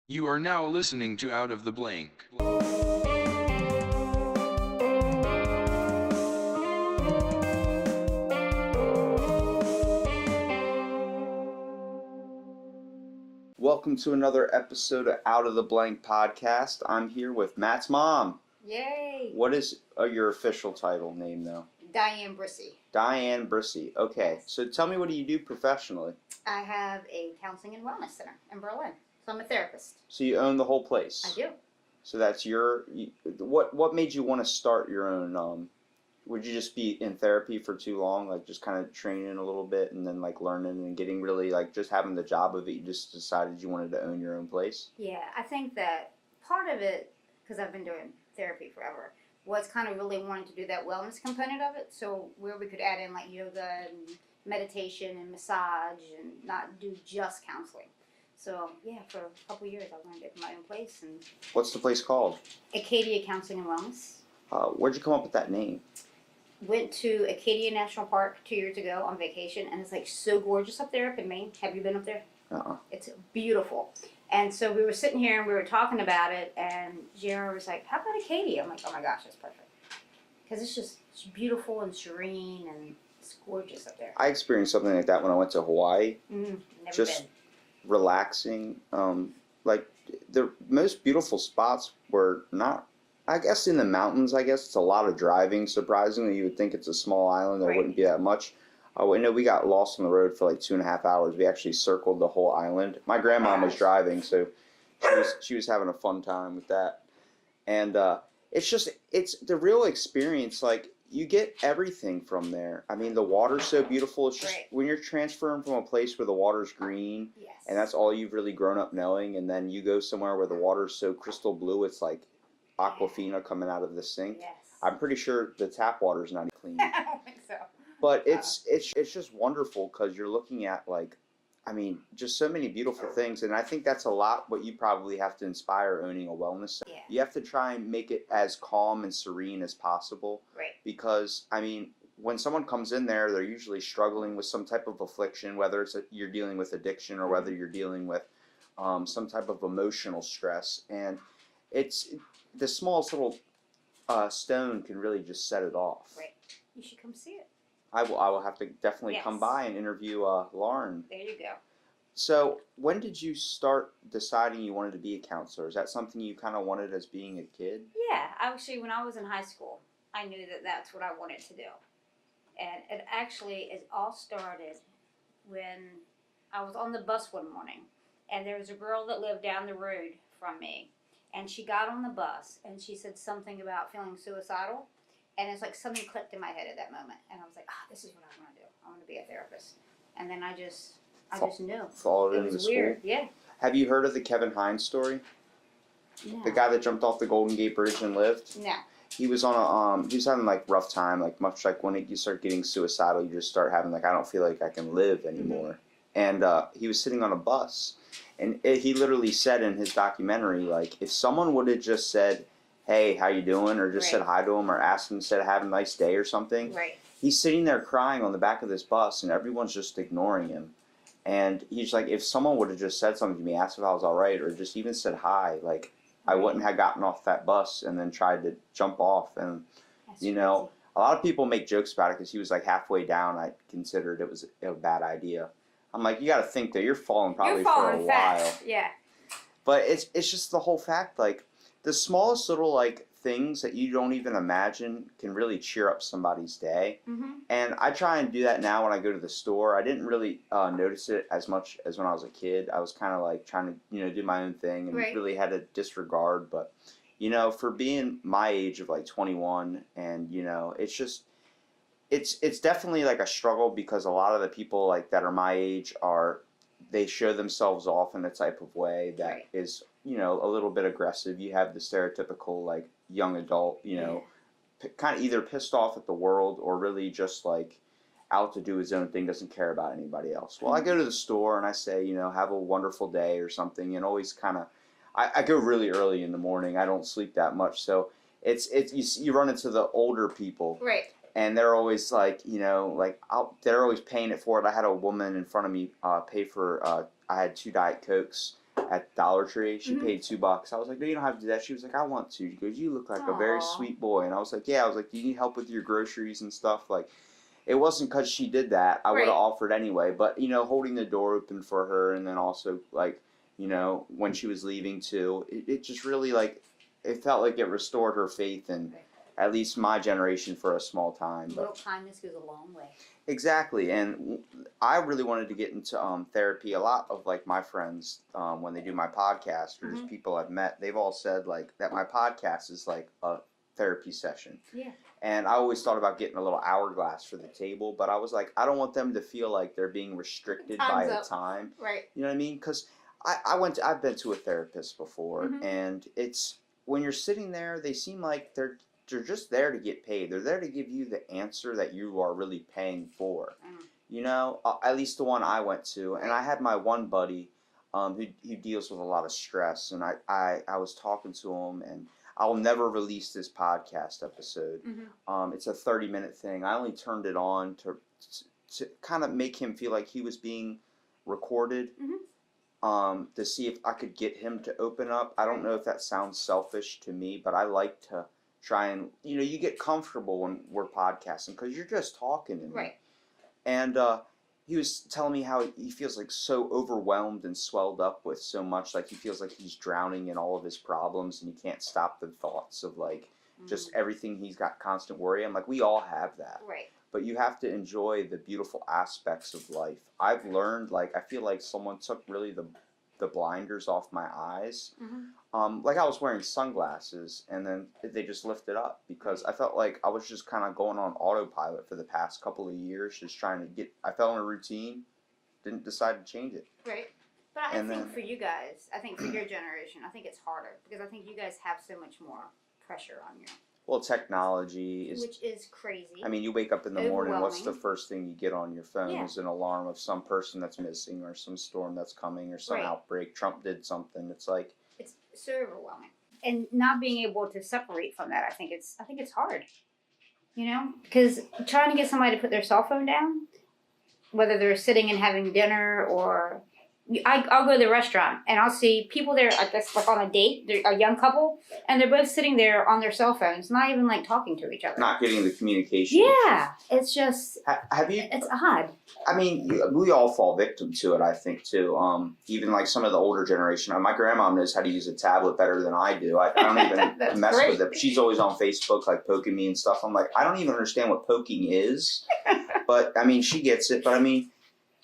You are now listening to Out of the Blank. Welcome to another episode of Out of the Blank podcast. I'm here with Matt's mom. Yay! What is your official title name, though? Diane Brissey. Diane Brissey. Okay, Yes. so tell me, what do you do professionally? I have a counseling and wellness center in Berlin. So I'm a therapist. So you own the whole place? I do. So that's what made you want to start your own, would you just be in therapy for too long, like just kind of training a little bit and then like learning and getting really like just having the job of it, you just decided you wanted to own your own place? Yeah, I think that part of it, because I've been doing therapy forever, was kind of really wanting to do that wellness component of it. So where we could add in like yoga and meditation and massage and not do just counseling. So yeah, for a couple of years I wanted to get my own place. And What's the place called? Acadia Counseling and Wellness. Where'd you come up with that name? Went to Acadia National Park 2 years ago on vacation, and it's like so gorgeous up there up in Maine. Have you been up there? It's beautiful. And so we were sitting here and we were talking about it, and Jeremy was like, "How about Acadia?" I'm like, "Oh my gosh, that's perfect," because it's beautiful and serene and it's gorgeous up there. I experienced something like that when I went to Hawaii. Never Just been. relaxing. Like the most beautiful spots were not, I guess, in the mountains. I guess it's a lot of driving. Surprisingly, you would think it's a small island. There Right. wouldn't be that much. I know we got lost on the road for like 2.5 hours. We actually circled the whole island. My grandma was driving, so she was having a fun time with that. And it's the real experience. Like, you get everything from there. I mean, the water's so beautiful. It's just Right. when you're transferring from a place where the water's green, Yes. and that's all you've really grown up knowing, and then you go somewhere where the water's so crystal blue, it's like Aquafina coming out of the sink. Yes. I'm pretty sure the tap water's not clean. I don't think so. But it's just wonderful because you're looking at, like, I mean, just so many beautiful things. And I think that's a lot what you probably have to inspire owning a wellness center. Yeah. You have to try and make it as calm and serene as possible. Right. Because, I mean, when someone comes in there, they're usually struggling with some type of affliction, whether you're dealing with addiction or whether you're dealing with some type of emotional stress. And it's the smallest little stone can really just set it off. Right. You should come see it. I will have to definitely come Yes. by and interview Lauren. There you go. So when did you start deciding you wanted to be a counselor? Is that something you kind of wanted as being a kid? Yeah, actually, when I was in high school, I knew that that's what I wanted to do. And it all started when I was on the bus one morning, and there was a girl that lived down the road from me, and she got on the bus, and she said something about feeling suicidal, and it's like something clicked in my head at that moment, and I was like, this is what I want to do. I want to be a therapist. And then I just knew. Followed It into was school. weird, yeah. Have you heard of the Kevin Hines story? No. The guy that jumped off the Golden Gate Bridge and lived? No. He was on he was having like rough time, like much like when you start getting suicidal, you just start having like, I don't feel like I can live anymore. And he was sitting on a bus, and he literally said in his documentary, like, if someone would have just said, "Hey, how you doing?" or just said hi to him or asked him, said, "Have a nice day" or something. Right. He's sitting there crying on the back of this bus, and everyone's just ignoring him. And he's like, if someone would have just said something to me, asked if I was all right, or just even said hi, like, I wouldn't have gotten off that bus and then tried to jump off. And, That's you know, crazy. a lot of people make jokes about it because he was like halfway down. I considered it was a bad idea. I'm like, you got to think that you're falling probably for a while. Fast. Yeah. But it's just the whole fact, like, the smallest little, like, things that you don't even imagine can really cheer up somebody's day. Mm-hmm. And I try and do that now when I go to the store. I didn't really notice it as much as when I was a kid. I was kind of like trying to, do my own thing and really had to disregard. But, for being my age of like 21 and, it's just, it's definitely like a struggle because a lot of the people like that are my age they show themselves off in a type of way that is, a little bit aggressive. You have the stereotypical like young adult, kind of either pissed off at the world or really just like out to do his own thing, doesn't care about anybody else. Well, I go to the store and I say, have a wonderful day or something, and always kind of, I go really early in the morning. I don't sleep that much, so it's you run into the older people, Right. and they're always like, they're always paying it forward. I had a woman in front of me pay for, I had 2 Diet Cokes. at Dollar Tree. She paid $2. I was like, no, you don't have to do that. She was like, I want to. She goes, you look like a very sweet boy. And I was like, yeah. I was like, do you need help with your groceries and stuff? Like, it wasn't because she did that. I would have offered anyway. But, you know, holding the door open for her, and then also, like, you know, when she was leaving too, it just really, like, it felt like it restored her faith in at least my generation for a small time. Little kindness goes a long way. Exactly, and I really wanted to get into therapy. A lot of like my friends, when they do my podcast, or just people I've met, they've all said like that my podcast is like a therapy session. Yeah. And I always thought about getting a little hourglass for the table, but I was like, I don't want them to feel like they're being restricted by a time. Right. You know what I mean? Because I've been to a therapist before, and it's when you're sitting there, they seem like they're just there to get paid. They're there to give you the answer that you are really paying for. You know, at least the one I went to. And I had my one buddy who deals with a lot of stress. And I was talking to him, and I'll never release this podcast episode. It's a 30-minute thing. I only turned it on to kind of make him feel like he was being recorded. To see if I could get him to open up. I don't know if that sounds selfish to me, but I like to try and, you know, you get comfortable when we're podcasting because you're just talking to me. Right. And he was telling me how he feels like so overwhelmed and swelled up with so much, like he feels like he's drowning in all of his problems and he can't stop the thoughts of like just everything. He's got constant worry. I'm like, we all have that. Right. But you have to enjoy the beautiful aspects of life. I've learned, like, I feel like someone took really the blinders off my eyes. Like I was wearing sunglasses, and then they just lifted up because I felt like I was just kind of going on autopilot for the past couple of years, just trying to get. I fell in a routine, didn't decide to change it. Right. But I think for you guys, I think for your generation, I think it's harder because I think you guys have so much more pressure on you. Well, technology is... Which is crazy. I mean, you wake up in the morning, what's the first thing you get on your phone is an alarm of some person that's missing or some storm that's coming or some outbreak. Trump did something. It's like... It's so overwhelming. And not being able to separate from that, I think it's hard. You know? Because trying to get somebody to put their cell phone down, whether they're sitting and having dinner or... I'll go to the restaurant and I'll see people there, I guess, like on a date, they're a young couple, and they're both sitting there on their cell phones, not even like talking to each other. Not getting the communication. Yeah, it's just, it's odd. I mean, we all fall victim to it, I think, too. Even like some of the older generation. My grandma knows how to use a tablet better than I do. I don't even mess with it. She's always on Facebook, like poking me and stuff. I'm like, I don't even understand what poking is. But, I mean, she gets it. But, I mean...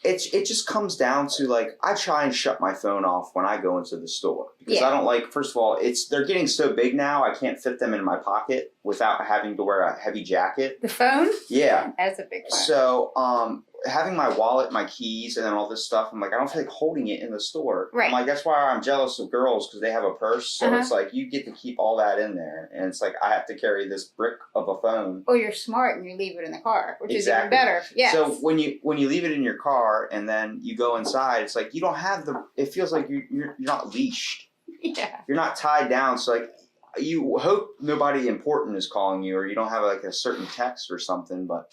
It just comes down to, like, I try and shut my phone off when I go into the store. Because I don't like, first of all, they're getting so big now, I can't fit them in my pocket without having to wear a heavy jacket. The phone? Yeah. That's a big one. So, having my wallet, my keys, and then all this stuff, I'm like, I don't feel like holding it in the store. Right. I'm like, that's why I'm jealous of girls, because they have a purse. So it's like, you get to keep all that in there. And it's like, I have to carry this brick of a phone. Or you're smart and you leave it in the car, which is even better. Yes. So when you leave it in your car and then you go inside, it's like, you don't have it feels like you're not leashed. Yeah. You're not tied down. So like, you hope nobody important is calling you or you don't have like a certain text or something, but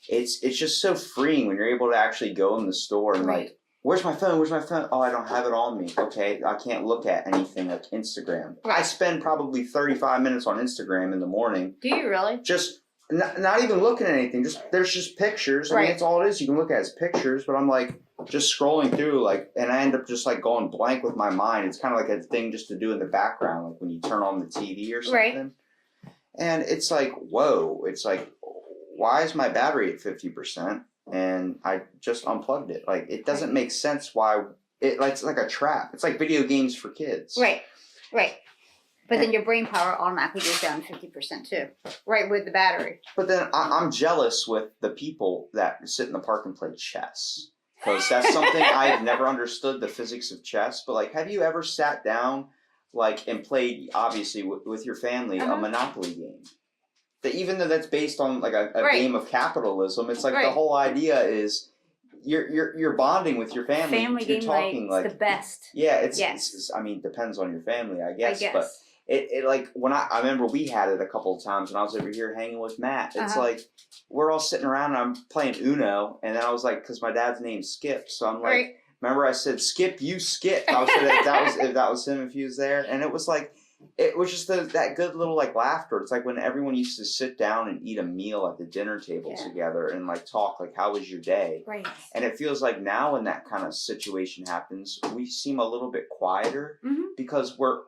it's just so freeing when you're able to actually go in the store and like, where's my phone? Where's my phone? Oh, I don't have it on me. Okay, I can't look at anything like Instagram. I spend probably 35 minutes on Instagram in the morning. Do you really? Just not even looking at anything. There's just pictures. I mean, that's all it is. You can look at is pictures, but I'm like just scrolling through like, and I end up just like going blank with my mind. It's kind of like a thing just to do in the background, like when you turn on the TV or something. Right. And it's like, whoa! It's like, why is my battery at 50%? And I just unplugged it. Like, it doesn't make sense why it's like a trap. It's like video games for kids. Right. But then your brain power automatically goes down 50% too. Right, with the battery. But then I'm jealous with the people that sit in the park and play chess. Because that's something I've never understood the physics of chess. But, like, have you ever sat down, like, and played, obviously, with your family, a Monopoly game? That even though that's based on like a game of capitalism, it's like the whole idea is you're bonding with your family. Family you're game talking like the best. Yeah, it's I mean, depends on your family, I guess. But it like when I remember we had it a couple of times when I was over here hanging with Matt. It's like we're all sitting around and I'm playing Uno, and then I was like, because my dad's name's Skip, so I'm like. remember I said, Skip, you skip. I was saying if that was him, if he was there. And it was like, it was just that good little like laughter. It's like when everyone used to sit down and eat a meal at the dinner table together and like talk like, how was your day? Right. And it feels like now when that kind of situation happens, we seem a little bit quieter because we're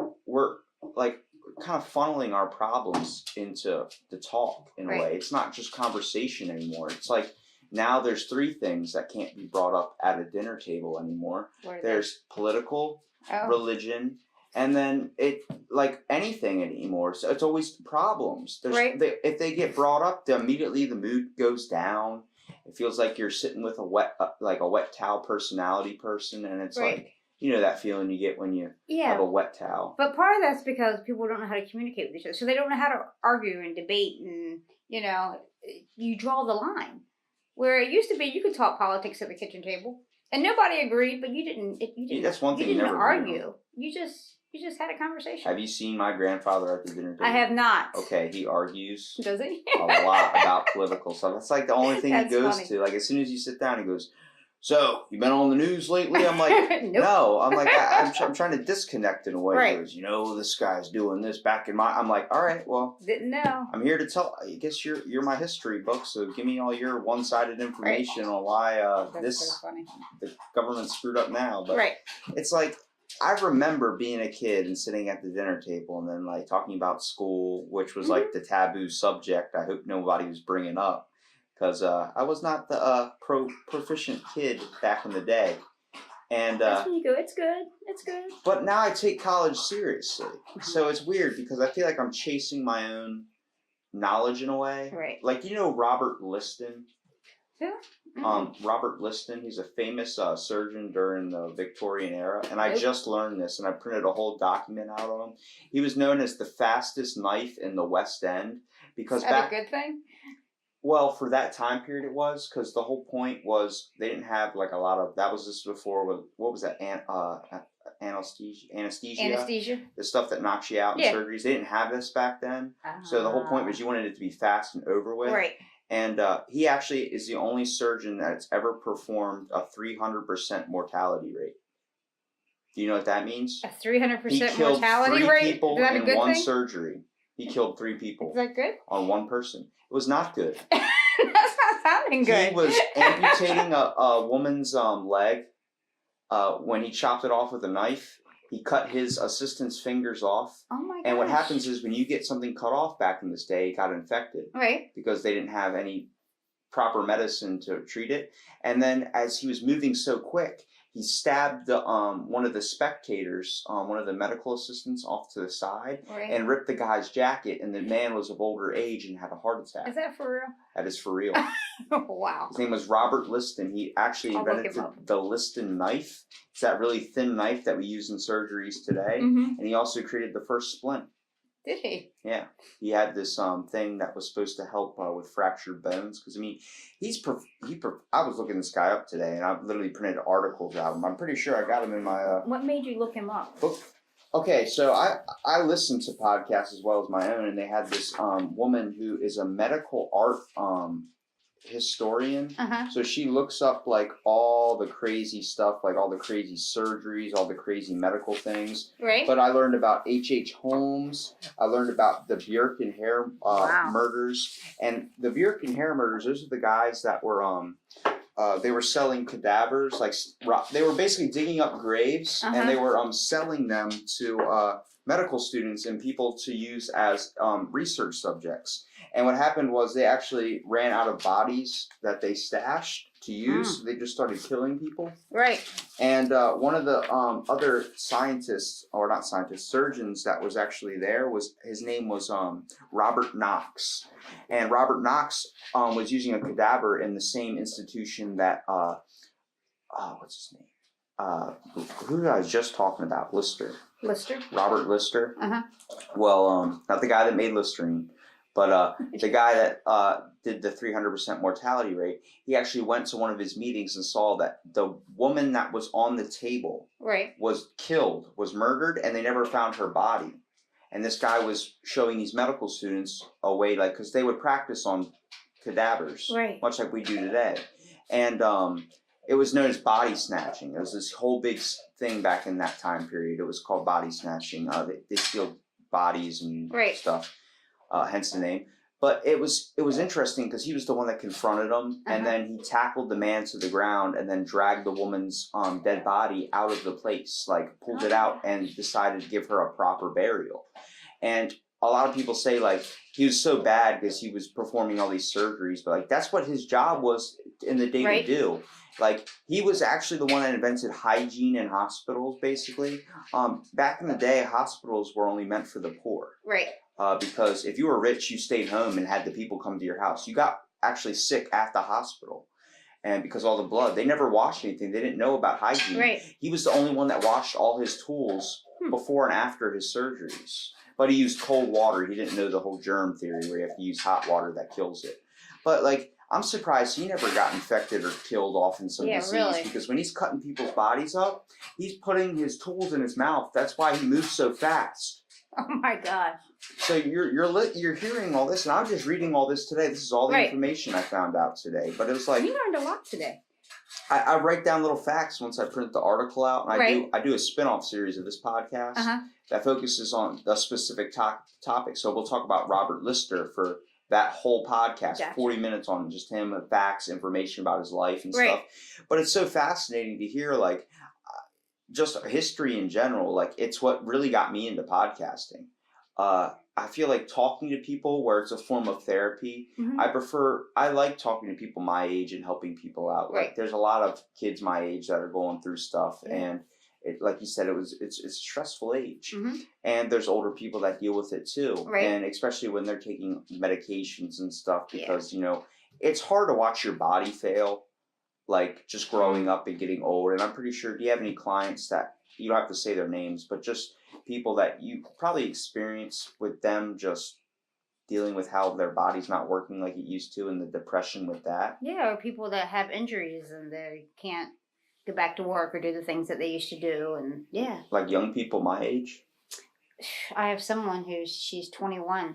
like kind of funneling our problems into the talk in a way. It's not just conversation anymore. It's like now there's 3 things that can't be brought up at a dinner table anymore. There's political, religion, and then it like anything anymore. So it's always problems. If they get brought up, immediately the mood goes down. It feels like you're sitting with a wet towel personality person, and it's like, you know that feeling you get when you have a wet towel. But part of that's because people don't know how to communicate with each other, so they don't know how to argue and debate, and you draw the line. Where it used to be, you could talk politics at the kitchen table, and nobody agreed, but you didn't. That's one thing. You didn't argue. Agreed. You just had a conversation. Have you seen my grandfather at the dinner table? I have not. Okay, he argues. Does he? A lot about political stuff. That's like the only thing he goes funny. to. Like as soon as you sit down, he goes, "So you been on the news lately?" I'm like, nope. No. I'm like, I'm trying to disconnect in a way. He goes, this guy's doing this back in my. I'm like, all right, well, didn't know. I'm here to tell. I guess you're my history book, so give me all your one-sided information on why the government screwed up now. But it's like. I remember being a kid and sitting at the dinner table and then like talking about school, which was like the taboo subject. I hope nobody was bringing up because I was not the proficient kid back in the day. And that's when you go, it's good. But now I take college seriously, so it's weird because I feel like I'm chasing my own knowledge in a way. Right. Like Robert Liston. Who? Robert Liston, he's a famous surgeon during the Victorian era, and I just learned this, and I printed a whole document out on him. He was known as the fastest knife in the West End because is that a good thing? Well, for that time period it was, because the whole point was they didn't have like a lot of, that was just before, what was that, anesthesia? The stuff that knocks you out in surgeries. They didn't have this back then, so the whole point was you wanted it to be fast and over with. Right. And he actually is the only surgeon that's ever performed a 300% mortality rate. Do you know what that means? A 300% mortality rate? He killed 3 people is that a good in one thing? surgery. He killed 3 people. Is that good? On one person. It was not good. That's not sounding good. He was amputating a woman's leg. When he chopped it off with a knife, he cut his assistant's fingers off. Oh my gosh. And what happens is when you get something cut off back in this day, it got infected. Right. Because they didn't have any proper medicine to treat it. And then as he was moving so quick, he stabbed one of the spectators, one of the medical assistants off to the side and ripped the guy's jacket. And the man was of older age and had a heart attack. Is that for real? That is for real. Wow. His name was Robert Liston. He actually invented the Liston knife. It's that really thin knife that we use in surgeries today. And he also created the first splint. Did he? Yeah. He had this thing that was supposed to help with fractured bones. Because, I mean, I was looking this guy up today, and I literally printed articles out of him. I'm pretty sure I got him in my... What made you look him up? Book. Okay, so I listen to podcasts as well as my own, and they had this woman who is a medical art historian. So she looks up like all the crazy stuff, like all the crazy surgeries, all the crazy medical things. Right. But I learned about H.H. Holmes. I learned about the Bjork and Hare murders. And the Bjork and Hare murders, those are the guys that were they were selling cadavers, like they were basically digging up graves, and they were selling them to medical students and people to use as research subjects. And what happened was they actually ran out of bodies that they stashed to use. So they just started killing people. Right. And one of the other surgeons that was actually there his name was Robert Knox. And Robert Knox was using a cadaver in the same institution that what's his name? Who I was just talking about? Lister. Robert Lister. Well, not the guy that made Listerine. But the guy that did the 300% mortality rate, he actually went to one of his meetings and saw that the woman that was on the table was killed, was murdered, and they never found her body. And this guy was showing these medical students a way, like, because they would practice on cadavers, much like we do today. And it was known as body snatching. It was this whole big thing back in that time period. It was called body snatching. They steal bodies and stuff, hence the name. But it was interesting because he was the one that confronted him, and then he tackled the man to the ground, and then dragged the woman's dead body out of the place, like pulled it out, and decided to give her a proper burial. And a lot of people say like he was so bad because he was performing all these surgeries, but like that's what his job was in the day to do. Like he was actually the one that invented hygiene in hospitals, basically. Back in the day, hospitals were only meant for the poor. Right. Because if you were rich, you stayed home and had the people come to your house. You got actually sick at the hospital. And because all the blood, they never washed anything. They didn't know about hygiene. Right. He was the only one that washed all his tools before and after his surgeries. But he used cold water. He didn't know the whole germ theory where you have to use hot water that kills it. But like, I'm surprised he never got infected or killed off in some disease. Because when he's cutting people's bodies up, he's putting his tools in his mouth. That's why he moves so fast. Oh my God. So you're hearing all this, and I'm just reading all this today. This is all the information I found out today. But it was like we learned a lot today. I write down little facts once I print the article out, and I do a spin-off series of this podcast that focuses on a specific topic. So we'll talk about Robert Lister for that whole podcast, 40 minutes on just him, facts, information about his life and stuff. But it's so fascinating to hear, like, just history in general. Like, it's what really got me into podcasting. I feel like talking to people where it's a form of therapy. I like talking to people my age and helping people out. Like, there's a lot of kids my age that are going through stuff, and it, like you said, it's a stressful age, and there's older people that deal with it too, and especially when they're taking medications and stuff, because you know it's hard to watch your body fail, like just growing up and getting old. And I'm pretty sure, do you have any clients that, you don't have to say their names, but just people that you probably experience with them just dealing with how their body's not working like it used to, and the depression with that? Yeah, or people that have injuries and they can't go back to work or do the things that they used to do, and like young people my age. I have someone she's 21,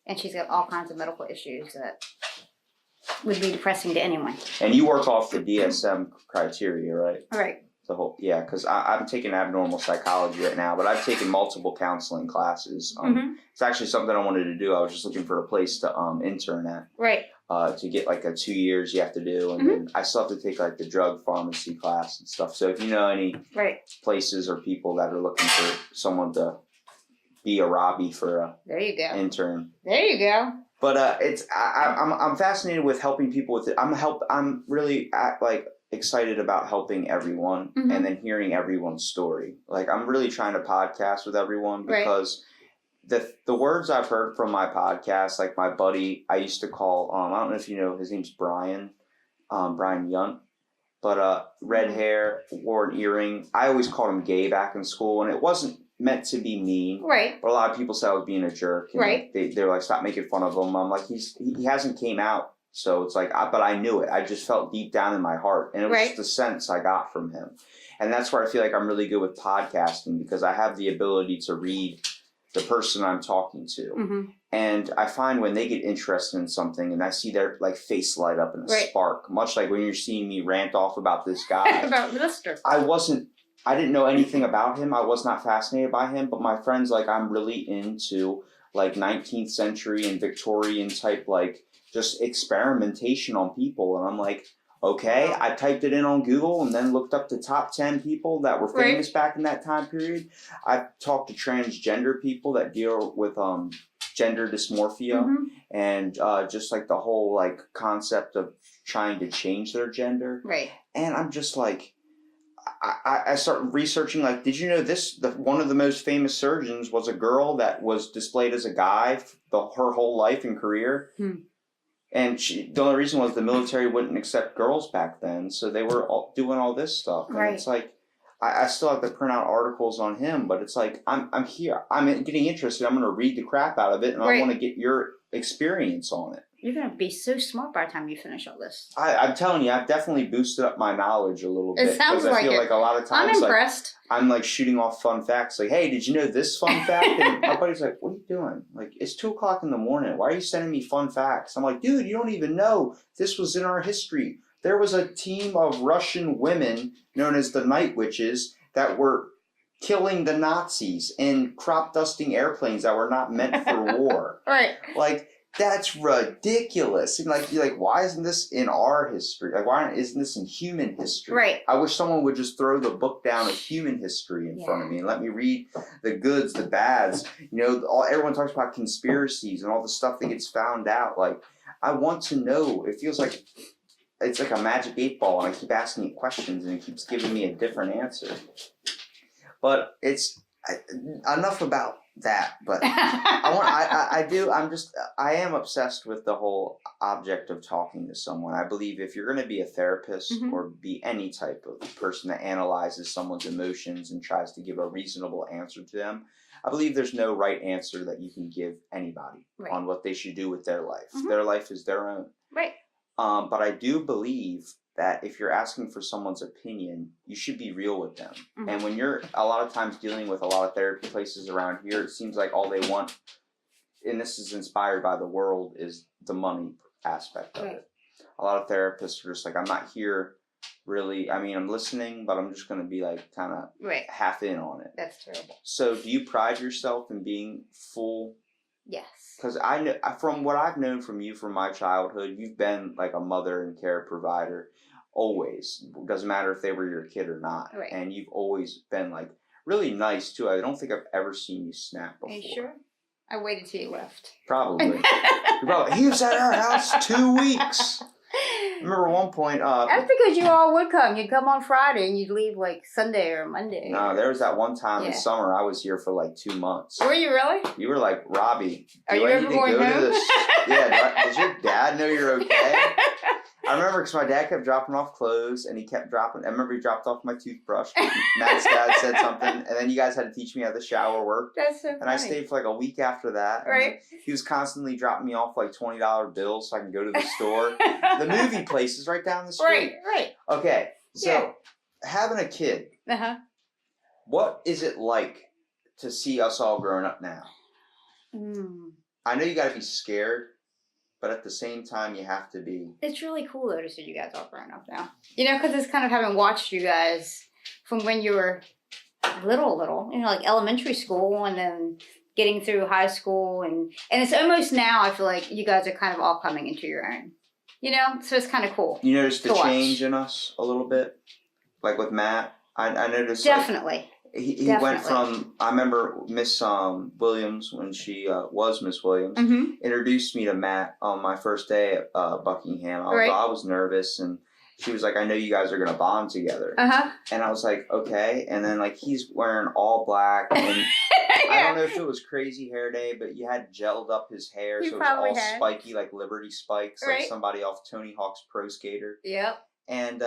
and she's got all kinds of medical issues that would be depressing to anyone. And you work off the DSM criteria, right? Right. The whole, because I'm taking abnormal psychology right now, but I've taken multiple counseling classes. It's actually something I wanted to do. I was just looking for a place to intern at. Right. To get like a 2 years you have to do, and then I still have to take like the drug pharmacy class and stuff. So if you know any places or people that are looking for someone to be a Robbie for a intern. There you go. But I'm fascinated with helping people with it. I'm really excited about helping everyone and then hearing everyone's story. Like, I'm really trying to podcast with everyone because the words I've heard from my podcast, like my buddy I used to call, I don't know if you know, his name's Brian Yunt, but red hair, wore an earring. I always called him gay back in school, and it wasn't meant to be mean. Right. But a lot of people said I was being a jerk. And they're like, stop making fun of him. I'm like, he hasn't came out. So it's like, but I knew it. I just felt deep down in my heart. And it was just the sense I got from him. And that's where I feel like I'm really good with podcasting, because I have the ability to read the person I'm talking to. And I find when they get interested in something and I see their like face light up in a spark, much like when you're seeing me rant off about this guy. About Lister. I didn't know anything about him. I was not fascinated by him. But my friends, like, I'm really into like 19th century and Victorian type, like, just experimentation on people. And I'm like, okay, I typed it in on Google and then looked up the top 10 people that were famous back in that time period. I talked to transgender people that deal with gender dysmorphia and just like the whole like concept of trying to change their gender. Right. And I'm just like, I started researching, like, did you know one of the most famous surgeons was a girl that was displayed as a guy her whole life and career? And the only reason was the military wouldn't accept girls back then, so they were doing all this stuff. And it's like, I still have to print out articles on him, but it's like, I'm here. I'm getting interested. I'm going to read the crap out of it, and I want to get your experience on it. You're going to be so smart by the time you finish all this. I'm telling you, I've definitely boosted up my knowledge a little bit. It sounds like it. I feel like a lot of times, I'm impressed. I'm like shooting off fun facts. Like, hey, did you know this fun fact? And my buddy's like, what are you doing? Like, it's 2:00 in the morning. Why are you sending me fun facts? I'm like, dude, you don't even know this was in our history. there was a team of Russian women known as the Night Witches that were killing the Nazis in crop dusting airplanes that were not meant for war. Right. Like, that's ridiculous. And you're like, why isn't this in our history? Like, why isn't this in human history? Right. I wish someone would just throw the book down of human history in front of me and let me read the goods, the bads. Everyone talks about conspiracies and all the stuff that gets found out. Like, I want to know. It feels like it's like a magic 8-ball, and I keep asking it questions, and it keeps giving me a different answer. But it's enough about that. But I am obsessed with the whole object of talking to someone. I believe if you're going to be a therapist or be any type of person that analyzes someone's emotions and tries to give a reasonable answer to them, I believe there's no right answer that you can give anybody on what they should do with their life. Their life is their own. Right. But I do believe that if you're asking for someone's opinion, you should be real with them. And when you're a lot of times dealing with a lot of therapy places around here, it seems like all they want, and this is inspired by the world, is the money aspect of it. A lot of therapists are just like, I'm not here really, I'm listening, but I'm just going to be like kind of half in on it. That's terrible. So do you pride yourself in being full? Yes. Because I know, from what I've known from you from my childhood, you've been like a mother and care provider always. Doesn't matter if they were your kid or not. Right. And you've always been like really nice too. I don't think I've ever seen you snap before. Are you sure? I waited till you left. Probably. He was at our house 2 weeks. I remember one point. That's because you all would come. You'd come on Friday and you'd leave like Sunday or Monday. No, there was that one time in summer I was here for like 2 months. Were you really? You were like, Robbie, are you ever going home? Does your dad know you're okay? I remember because my dad kept dropping off clothes and he kept dropping. I remember he dropped off my toothbrush. Matt's dad said something, and then you guys had to teach me how the shower worked. That's so funny. And I stayed for like a week after that. Right. He was constantly dropping me off like $20 bills so I can go to the store. The movie place is right down the street. Right. Okay, so having a kid, what is it like to see us all growing up now? I know you got to be scared. But at the same time, you have to be. It's really cool though to see you guys all grown up now. Because it's kind of having watched you guys from when you were little, like elementary school, and then getting through high school, and it's almost now I feel like you guys are kind of all coming into your own. So it's kind of cool. You noticed the change in us a little bit, like with Matt. I noticed definitely. He went from, I remember Miss Williams, when she was Miss Williams, introduced me to Matt on my first day at Buckingham. I was nervous, and she was like, I know you guys are going to bond together. And I was like, okay. And then like he's wearing all black, and I don't know if it was crazy hair day, but he had gelled up his hair, so it was all spiky, like Liberty spikes, like somebody off Tony Hawk's Pro Skater. Yep. And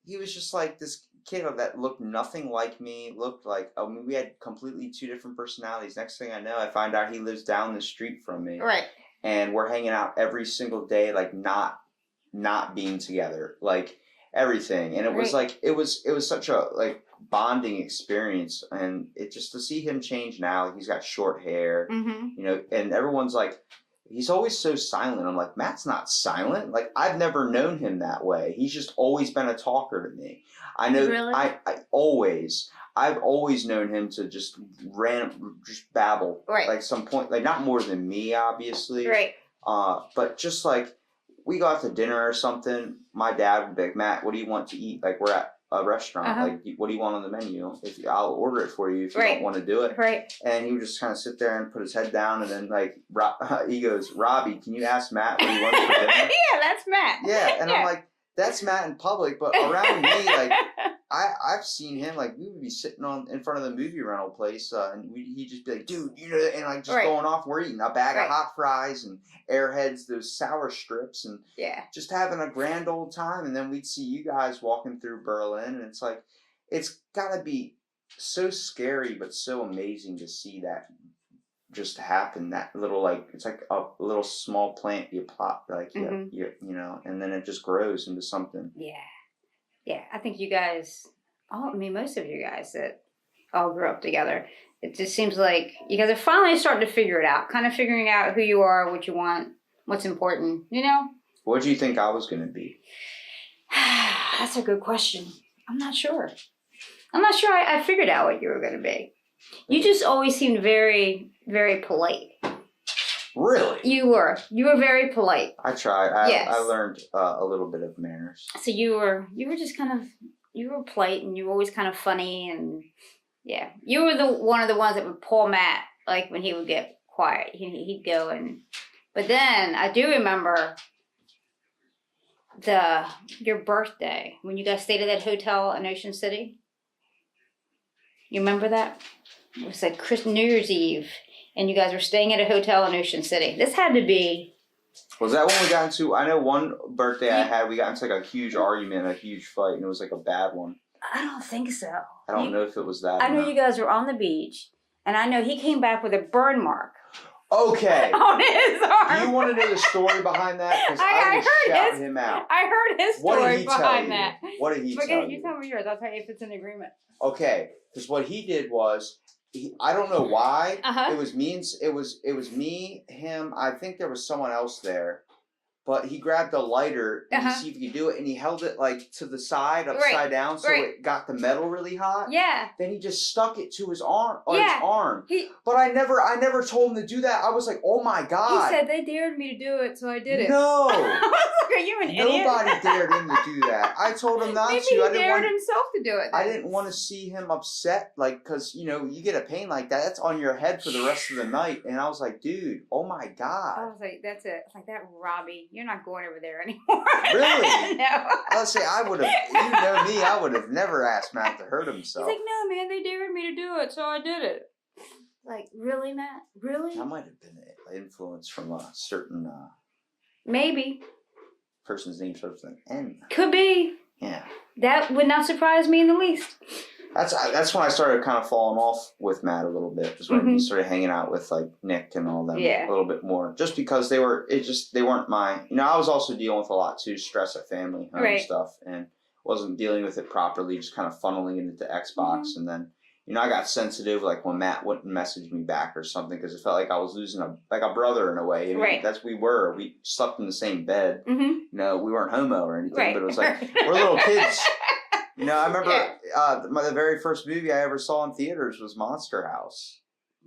he was just like this kid that looked nothing like me, looked like, we had completely two different personalities. Next thing I know, I find out he lives down the street from me. Right. And we're hanging out every single day, like not being together, like everything. And it was like, it was such a like bonding experience. And it just to see him change now, he's got short hair, and everyone's like, he's always so silent. I'm like, Matt's not silent. Like, I've never known him that way. He's just always been a talker to me. I know. Really? I've always known him to just babble. Right. Like some point, like not more than me, obviously. Right. But just like we go out to dinner or something, my dad would be like, Matt, what do you want to eat? Like we're at a restaurant. Like, what do you want on the menu? I'll order it for you if you don't want to do it. Right. And he would just kind of sit there and put his head down, and then like he goes, Robbie, can you ask Matt what he wants for dinner? Yeah, that's Matt. Yeah, and I'm like, that's Matt in public, but around me, like I've seen him, like we would be sitting in front of the movie rental place, and he'd just be like, dude, and like just going off. We're eating a bag of hot fries and Airheads, those sour strips, and just having a grand old time. And then we'd see you guys walking through Berlin, and it's like, it's gotta be so scary, but so amazing to see that just happen. That little, like, it's like a little small plant you plot, like and then it just grows into something. Yeah, I think you guys, most of you guys that all grew up together, it just seems like you guys are finally starting to figure it out, kind of figuring out who you are, what you want, what's important, What do you think I was going to be? That's a good question. I'm not sure. I figured out what you were going to be. You just always seemed very, very polite. Really? You were very polite. I tried. Yes. I learned a little bit of manners. So you were just kind of, you were polite and you were always kind of funny and yeah. You were one of the ones that would pull Matt, like when he would get quiet. He'd go and, but then I do remember your birthday when you guys stayed at that hotel in Ocean City. You remember that? It was like New Year's Eve, and you guys were staying at a hotel in Ocean City. This had to be. Was that when we got into? I know one birthday I had, we got into like a huge argument, a huge fight, and it was like a bad one. I don't think so. I don't know if it was that. I know you guys were on the beach, and I know he came back with a burn mark. Okay. On his arm. Do you want to know the story behind that? Because I was shouting him out. I heard his story behind that. What did he tell you? You tell me yours. I'll tell you if it's in agreement. Okay, because what he did was, I don't know why. Uh-huh. It was me, him. I think there was someone else there, but he grabbed a lighter to see if he could do it, and he held it like to the side, upside down, so it got the metal really hot. Yeah. Then he just stuck it to his arm. His arm. But I never told him to do that. I was like, oh my god. He said they dared me to do it, so I did it. No. Are you an idiot? Nobody dared him to do that. I told him not Maybe to. He dared himself to do it. Then. I didn't want to see him upset, like, because, you get a pain like that, that's on your head for the rest of the night. And I was like, dude, oh my God. I was like, that's it. It's like, that Robbie, you're not going over there anymore. Really? No. I would say I would have, you know me, I would have never asked Matt to hurt himself. He's like, no, man, they dared me to do it, so I did it. Like, really, Matt? Really? That might have been an influence from a certain maybe person's name starts with an N. Could be. Yeah. That would not surprise me in the least. That's when I started kind of falling off with Matt a little bit. Is when he started hanging out with like Nick and all them a little bit more. Just because they weren't my. I was also dealing with a lot too, stress at family, home stuff, and wasn't dealing with it properly. Just kind of funneling it into Xbox, and then I got sensitive like when Matt wouldn't message me back or something because it felt like I was losing a brother in a way. We slept in the same bed. We weren't homo or anything, but it was like we're little kids. I remember the very first movie I ever saw in theaters was Monster House.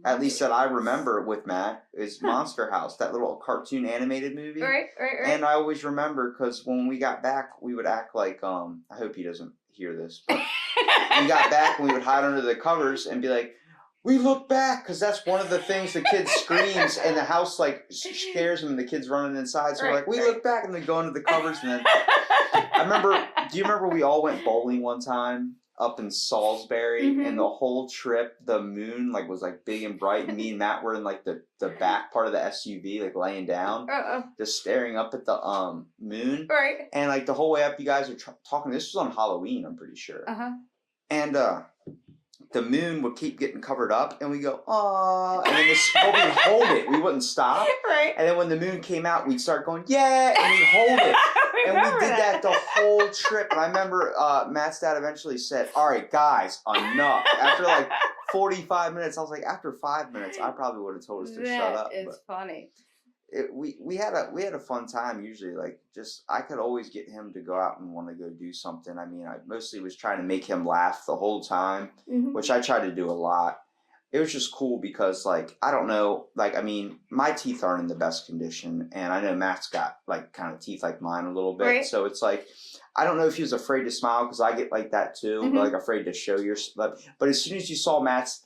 At least that I remember with Matt is Monster House, that little cartoon animated movie. Right. And I always remember because when we got back, we would act like I hope he doesn't hear this, but we got back and we would hide under the covers and be like, we look back, because that's one of the things the kid screams and the house like scares him and the kid's running inside. So we're like, we look back and then go into the covers. And then do you remember we all went bowling one time up in Salisbury and the whole trip, the moon like was like big and bright and me and Matt were in like the back part of the SUV, like laying down, just staring up at the moon. Right. And like the whole way up you guys are talking, this was on Halloween, I'm pretty sure. And the moon would keep getting covered up, and we go, "Aww," and then we would hold it. We wouldn't stop. Right. And then when the moon came out, we'd start going, "Yeah," and we'd hold it. And we did that the whole trip. And I remember Matt's dad eventually said, "All right, guys, enough." After like 45 minutes, I was like, after 5 minutes, I probably would have told us to shut up. That is funny. We had a fun time usually. Like I could always get him to go out and want to go do something. I mean, I mostly was trying to make him laugh the whole time, which I tried to do a lot. It was just cool because like I don't know, like I mean, my teeth aren't in the best condition, and I know Matt's got like kind of teeth like mine a little bit. Right. So it's like I don't know if he was afraid to smile because I get like that too, but like afraid to show your. But as soon as you saw Matt's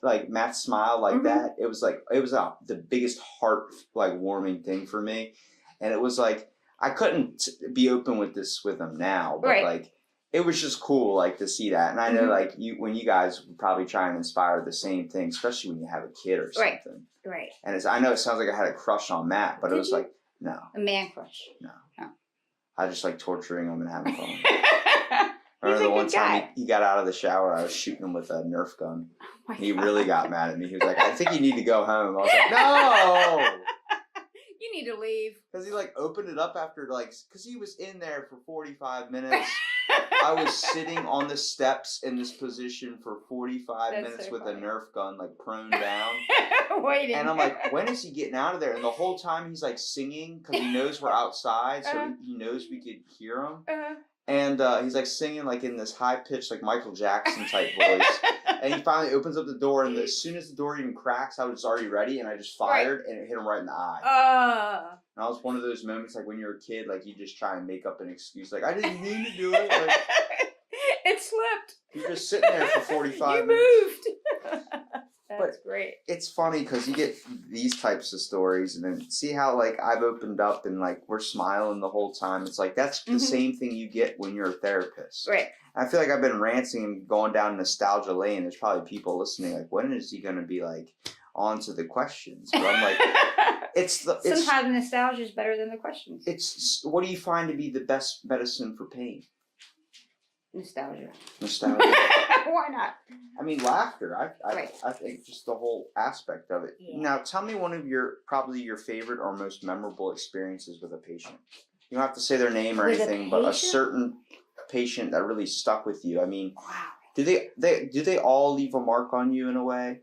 smile like that, it was the biggest heart like warming thing for me, and it was like I couldn't be open with this with him now, but like it was just cool like to see that, and I know like when you guys would probably try and inspire the same thing, especially when you have a kid or something. Right. And I know it sounds like I had a crush on Matt, but it was like no, a man crush. No. I just like torturing him and having fun. I remember the one time he got out of the shower, I was shooting him with a Nerf gun. Oh he really got mad at me. He was like, I think you need to go home. I was like, no! You need to leave. Because he like opened it up after because he was in there for 45 minutes. I was sitting on the steps in this position for 45 minutes with a Nerf gun, like prone down. Waiting. And I'm like, when is he getting out of there? And the whole time he's like singing because he knows we're outside, so he knows we could hear him. And he's like singing like in this high pitched like Michael Jackson type voice. And he finally opens up the door, and as soon as the door even cracks, I was already ready, and I just fired, and it hit him right in the eye. And that was one of those moments like when you're a kid, like you just try and make up an excuse, like I didn't mean to do it. Like, it slipped. You're just sitting there for 45 minutes. You moved. That's great. It's funny because you get these types of stories, and then see how like I've opened up and like we're smiling the whole time. It's like that's the same thing you get when you're a therapist. Right. I feel like I've been ranting and going down nostalgia lane. There's probably people listening like, when is he going to be like on to the questions? But I'm like, sometimes nostalgia is better than the questions. It's what do you find to be the best medicine for pain? Nostalgia. Why not? I mean, laughter. I think just the whole aspect of it. Yeah. Now, tell me one of probably your favorite or most memorable experiences with a patient. You don't have to say their name or anything, but a certain patient that really stuck with you. I mean, wow. Do they all leave a mark on you in a way?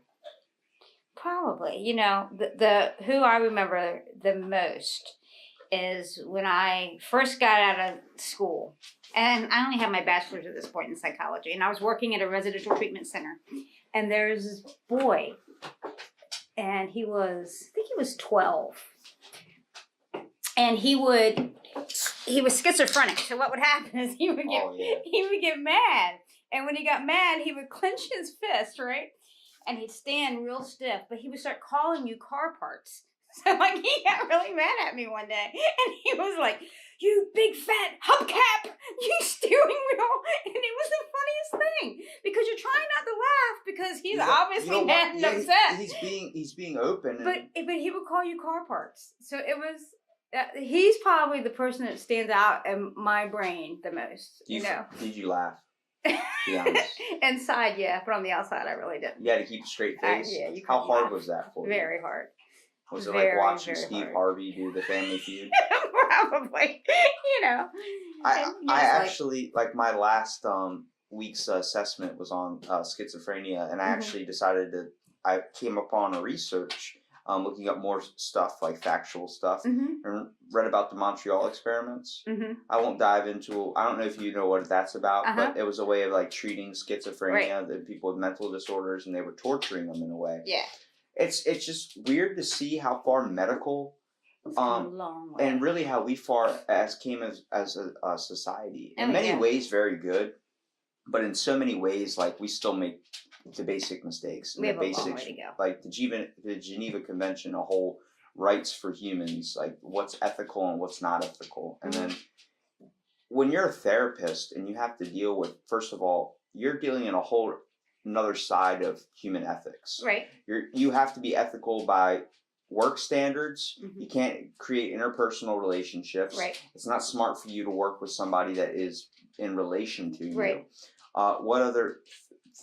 Probably. You know, the who I remember the most is when I first got out of school. And I only had my bachelor's at this point in psychology. And I was working at a residential treatment center. And there's this boy. And I think he was 12. And he was schizophrenic. So what would happen is he would get mad. And when he got mad, he would clench his fist, right? And he'd stand real stiff. But he would start calling you car parts. So like he got really mad at me one day. And he was like, "You big fat hubcap, you steering wheel." And it was the funniest thing. Because you're trying not to laugh because he's obviously mad and upset. He's being open. But he would call you car parts. So it was... he's probably the person that stands out in my brain the most. Did you laugh? Be honest. Inside, yeah, but on the outside, I really didn't. You had to keep a straight face. How hard was that for you? Very hard. Was it like watching Steve Harvey do the Family Feud? Probably. I actually like my last week's assessment was on schizophrenia, and I actually I came upon a research. Looking up more stuff, like factual stuff, and read about the Montreal experiments. I won't dive into, I don't know if you know what that's about, but it was a way of like treating schizophrenia, the people with mental disorders, and they were torturing them in a way. Yeah. It's just weird to see how far medical, and really how we came as a society. In many ways, very good, but in so many ways, like we still make the basic mistakes. We have a long way to go. Like the Geneva Convention, a whole rights for humans, like what's ethical and what's not ethical. And then when you're a therapist and you have to deal with, first of all, you're dealing in a whole another side of human ethics. Right. You have to be ethical by work standards. You can't create interpersonal relationships. Right. It's not smart for you to work with somebody that is in relation to you. Right. What other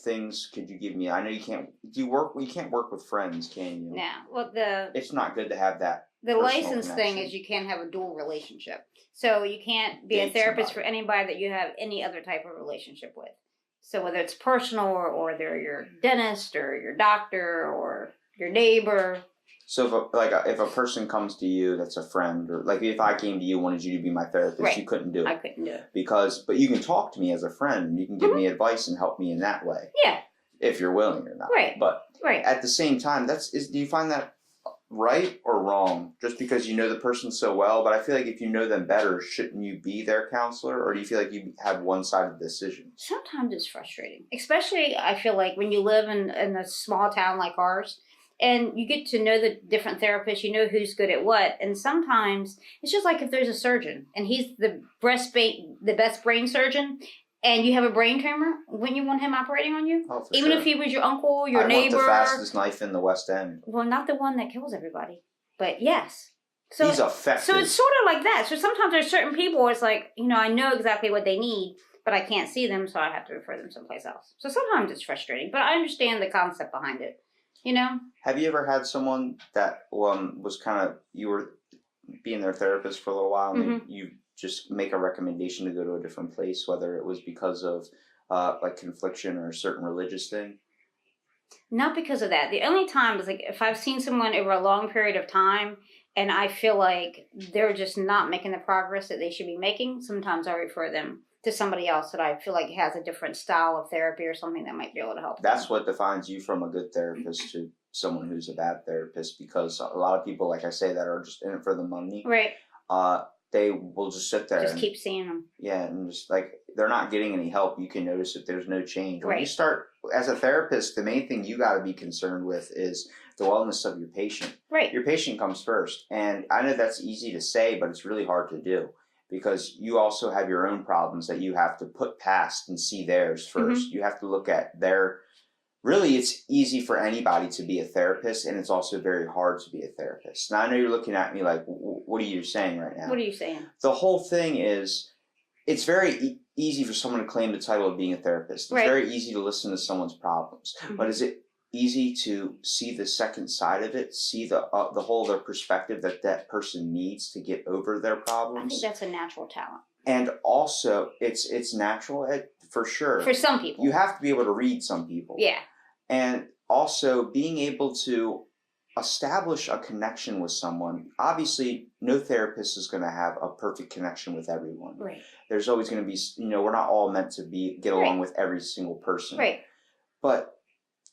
things could you give me? I know you can't. You can't work with friends, can you? No. Well, it's not good to have that. The license thing is you can't have a dual relationship. So you can't be a therapist for anybody that you have any other type of relationship with. So whether it's personal or they're your dentist or your doctor or your neighbor. So if a person comes to you that's a friend, or like if I came to you and wanted you to be my therapist, you couldn't do it. I couldn't do it. But you can talk to me as a friend and you can give me advice and help me in that way. Yeah. If you're willing or not. Right. But at the same time, do you find that right or wrong? Just because you know the person so well, but I feel like if you know them better, shouldn't you be their counselor? Or do you feel like you have one side of the decision? Sometimes it's frustrating. Especially, I feel like when you live in a small town like ours, and you get to know the different therapists, you know who's good at what. And sometimes it's just like if there's a surgeon and he's the best brain surgeon, and you have a brain tumor, wouldn't you want him operating on you? Oh, even if he was your uncle, your neighbor. I want the fastest knife in the West End. Well, not the one that kills everybody, but yes. So he's effective. So it's sort of like that. So sometimes there's certain people where it's like, I know exactly what they need, but I can't see them, so I have to refer them someplace else. So sometimes it's frustrating, but I understand the concept behind it. Have you ever had someone that was kind of, you were being their therapist for a little while, and you just make a recommendation to go to a different place, whether it was because of like confliction or a certain religious thing? Not because of that. The only time is like if I've seen someone over a long period of time and I feel like they're just not making the progress that they should be making, sometimes I refer them to somebody else that I feel like has a different style of therapy or something that might be able to help That's them. what defines you from a good therapist to someone who's a bad therapist, because a lot of people, like I say, that are just in it for the money, Right. They will just sit there Just and keep seeing them. yeah, and just like they're not getting any help. You can notice that there's no change. When you Right. start as a therapist, the main thing you got to be concerned with is the wellness of your patient. Right. Your patient comes first. And I know that's easy to say, but it's really hard to do, because you also have your own problems that you have to put past and see theirs first. You have to look at their. Really, it's easy for anybody to be a therapist, and it's also very hard to be a therapist. Now, I know you're looking at me like, what are you saying right now? What are you saying? The whole thing is, it's very easy for someone to claim the title of being a therapist. It's Right. very easy to listen to someone's problems. But is it easy to see the second side of it, see the whole other perspective that that person needs to get over their problems? I think that's a natural talent. And also, it's natural for sure. For some people. You have to be able to read some people. Yeah. And also being able to establish a connection with someone. Obviously, no therapist is going to have a perfect connection with everyone. Right. There's always going to be, we're not all meant to get along with every single person. Right. But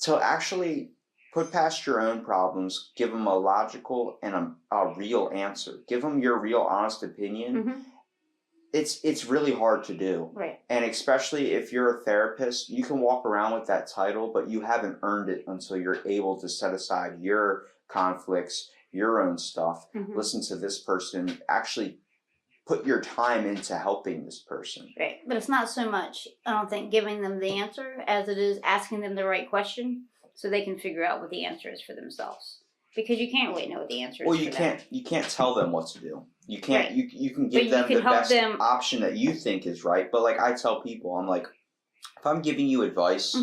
to actually put past your own problems, give them a logical and a real answer. Give them your real honest opinion. It's really hard to do. Right. And especially if you're a therapist, you can walk around with that title, but you haven't earned it until you're able to set aside your conflicts, your own stuff, listen to this person, actually put your time into helping this person. Right. But it's not so much, I don't think, giving them the answer as it is asking them the right question so they can figure out what the answer is for themselves. Because you can't really know what the answer is. Well, you can't tell them what to do. You can't. Right. You can give them the best option that you think is right. But like I tell people, I'm like, if I'm giving you advice,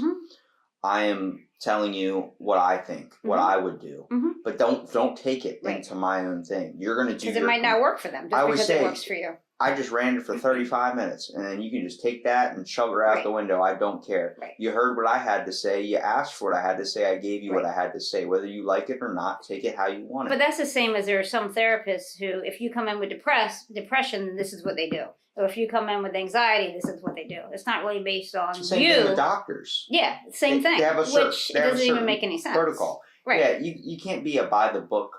I am telling you what I think, what I would do. But don't take it into my own thing. You're going to do. Because it might not work for them. Just because it works for you. I just ran it for 35 minutes, and then you can just take that and shove it out the window. I don't care. Right. You heard what I had to say. You asked for what I had to say. I gave you what I had to say. Whether you like it or not, take it how you want it. But that's the same as there are some therapists who, if you come in with depression, this is what they do. Or if you come in with anxiety, this is what they do. It's not really based on same you. Thing with doctors. Yeah, same thing. They have a which it doesn't even make any sense. Protocol. Right. Yeah, you can't be a by the book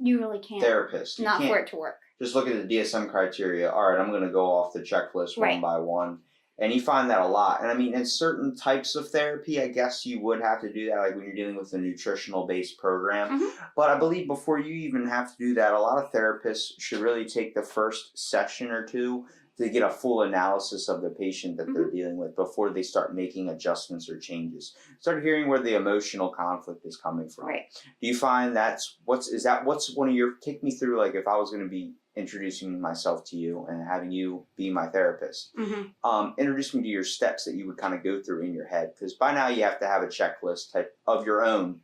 you really can't. Therapist. Not for it to work. Just look at the DSM criteria. All right, I'm going to go off the checklist one by one. And you find that a lot. And I mean, in certain types of therapy, I guess you would have to do that, like when you're dealing with a nutritional-based program. But I believe before you even have to do that, a lot of therapists should really take the first session or two to get a full analysis of the patient that they're dealing with before they start making adjustments or changes. Start hearing where the emotional conflict is coming from. Right. Do you find what's one of your, take me through, like if I was going to be introducing myself to you and having you be my therapist, introduce me to your steps that you would kind of go through in your head, because by now you have to have a checklist type of your own,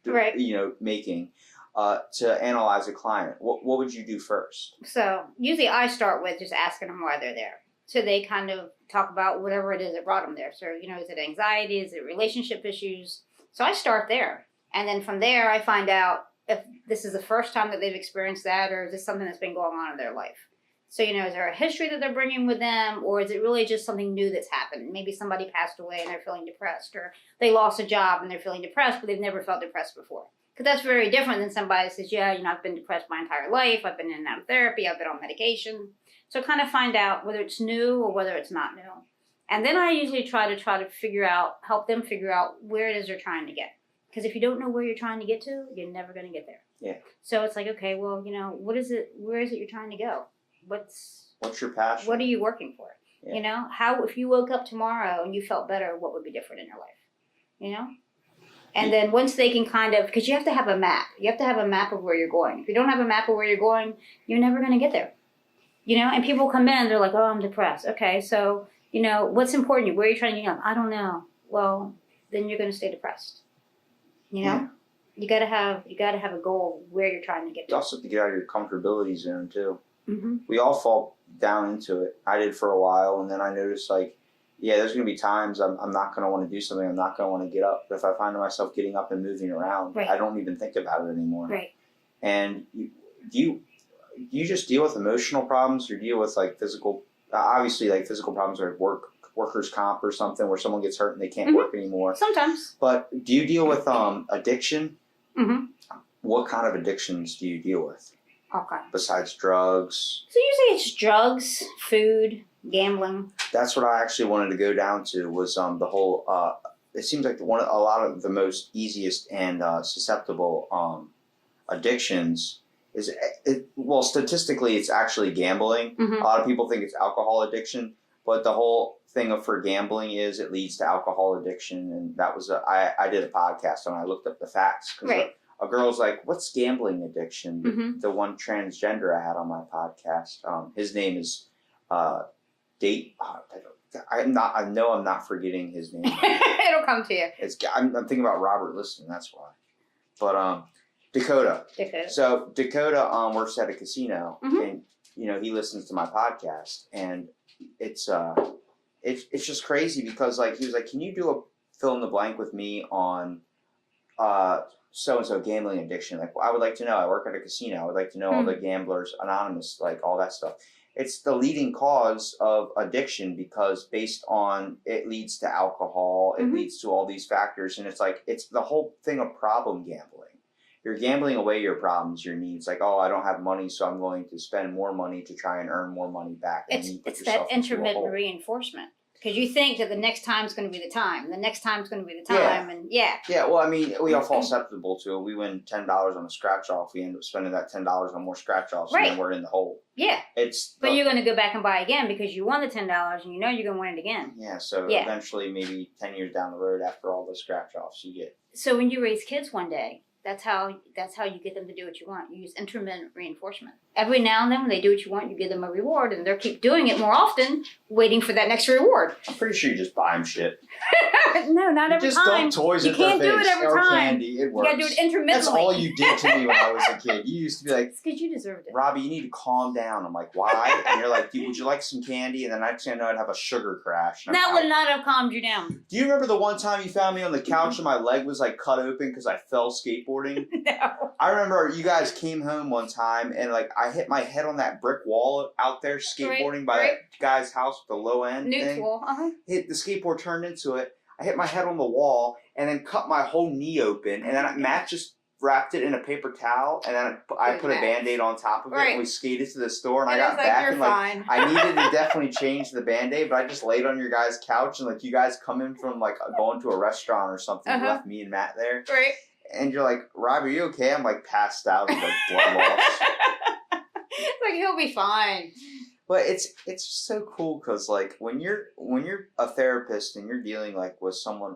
making to analyze a client. What would you do first? So usually I start with just asking them why they're there. So they kind of talk about whatever it is that brought them there. So, is it anxiety? Is it relationship issues? So I start there. And then from there, I find out if this is the first time that they've experienced that, or is this something that's been going on in their life? So, is there a history that they're bringing with them, or is it really just something new that's happened? Maybe somebody passed away and they're feeling depressed, or they lost a job and they're feeling depressed, but they've never felt depressed before. Because that's very different than somebody that says, I've been depressed my entire life, I've been in and out of therapy, I've been on medication. So kind of find out whether it's new or whether it's not new. And then I usually try to help them figure out where it is they're trying to get. Because if you don't know where you're trying to get to, you're never going to get there. Yeah. So it's like, okay, well, what is it? Where is it you're trying to go? What's your passion? What are you working for? Yeah. How, if you woke up tomorrow and you felt better, what would be different in your life? And then once they can because you have to have a map. You have to have a map of where you're going. If you don't have a map of where you're going, you're never going to get there. And people come in, they're like, oh, I'm depressed. Okay, so, what's important to you? Where are you trying to get? I don't know. Well, then you're going to stay depressed. Yeah. You gotta have a goal of where you're trying to get to. You also have to get out of your comfortability zone too. We all fall down into it. I did for a while, and then I noticed there's going to be times I'm not going to want to do something. I'm not going to want to get up. But if I find myself getting up and moving around, I don't even think about it anymore. Right. And do you just deal with emotional problems, or deal with physical? Obviously, physical problems are at work. workers' comp or something where someone gets hurt and they can't work anymore. Sometimes. But do you deal with addiction? Mm-hmm. What kind of addictions do you deal with? Okay. Besides drugs? So usually it's drugs, food, gambling. That's what I actually wanted to go down to was the whole. It seems like a lot of the most easiest and susceptible addictions is statistically it's actually gambling. Mm-hmm. A lot of people think it's alcohol addiction, but the whole thing for gambling is it leads to alcohol addiction, and that was I did a podcast and I looked up the facts because Right. a girl's like, "What's gambling addiction?" Mm-hmm. The one transgender I had on my podcast, his name is Date. I know I'm not forgetting his name. It'll come to you. I'm thinking about Robert Liston. That's why. But Dakota. So Dakota works at a casino, and he listens to my podcast, and it's just crazy because like he was like, "Can you do a fill in the blank with me on so and so gambling addiction?" Like, well, I would like to know. I work at a casino. I would like to know all the Gamblers Anonymous, like all that stuff. It's the leading cause of addiction because based on it leads to alcohol, it leads to all these factors, and it's like it's the whole thing of problem gambling. You're gambling away your problems, your needs. Like, oh, I don't have money, so I'm going to spend more money to try and earn more money back. It's that intermittent reinforcement. Because you think that the next time's going to be the time. The next time's going to be the time. And yeah. Yeah, well, I mean, we all fall susceptible to it. We win $10 on a scratch-off. We end up spending that $10 on more scratch-offs, and then we're in the hole. Yeah. But you're going to go back and buy again because you won the $10 and you know you're going to win it again. Yeah, so eventually maybe 10 years down the road after all the scratch-offs you get. So when you raise kids one day, that's how you get them to do what you want. You use intermittent reinforcement. Every now and then when they do what you want, you give them a reward, and they'll keep doing it more often, waiting for that next reward. I'm pretty sure you just buy them shit. No, not every just time. Just dump toys you at their face. can't do it every or time. Candy. It works. You gotta do it intermittently. That's all you did to me when I was a kid. You used to be like, it's because you deserved it. Robbie, you need to calm down. I'm like, why? And you're like, would you like some candy? And then next thing I know, I'd have a sugar crash. That would not have calmed you down. Do you remember the one time you found me on the couch and my leg was like cut open because I fell skateboarding? No. I remember you guys came home one time and like I hit my head on that brick wall out there skateboarding by that guy's house with the low end Newt's thing. wall. Hit the skateboard turned into it. I hit my head on the wall and then cut my whole knee open, and then Matt just wrapped it in a paper towel, and then I put a Band-Aid on top of it, and we skated to the store, and I got back, and like I needed to definitely change the Band-Aid, but I just laid on your guys' couch, and like you guys come in from like going to a restaurant or something, you left me and Matt there, and you're like, Rob, are you okay? I'm like passed out with like blood loss. Like he'll be fine. But it's so cool because like when you're a therapist and you're dealing like with someone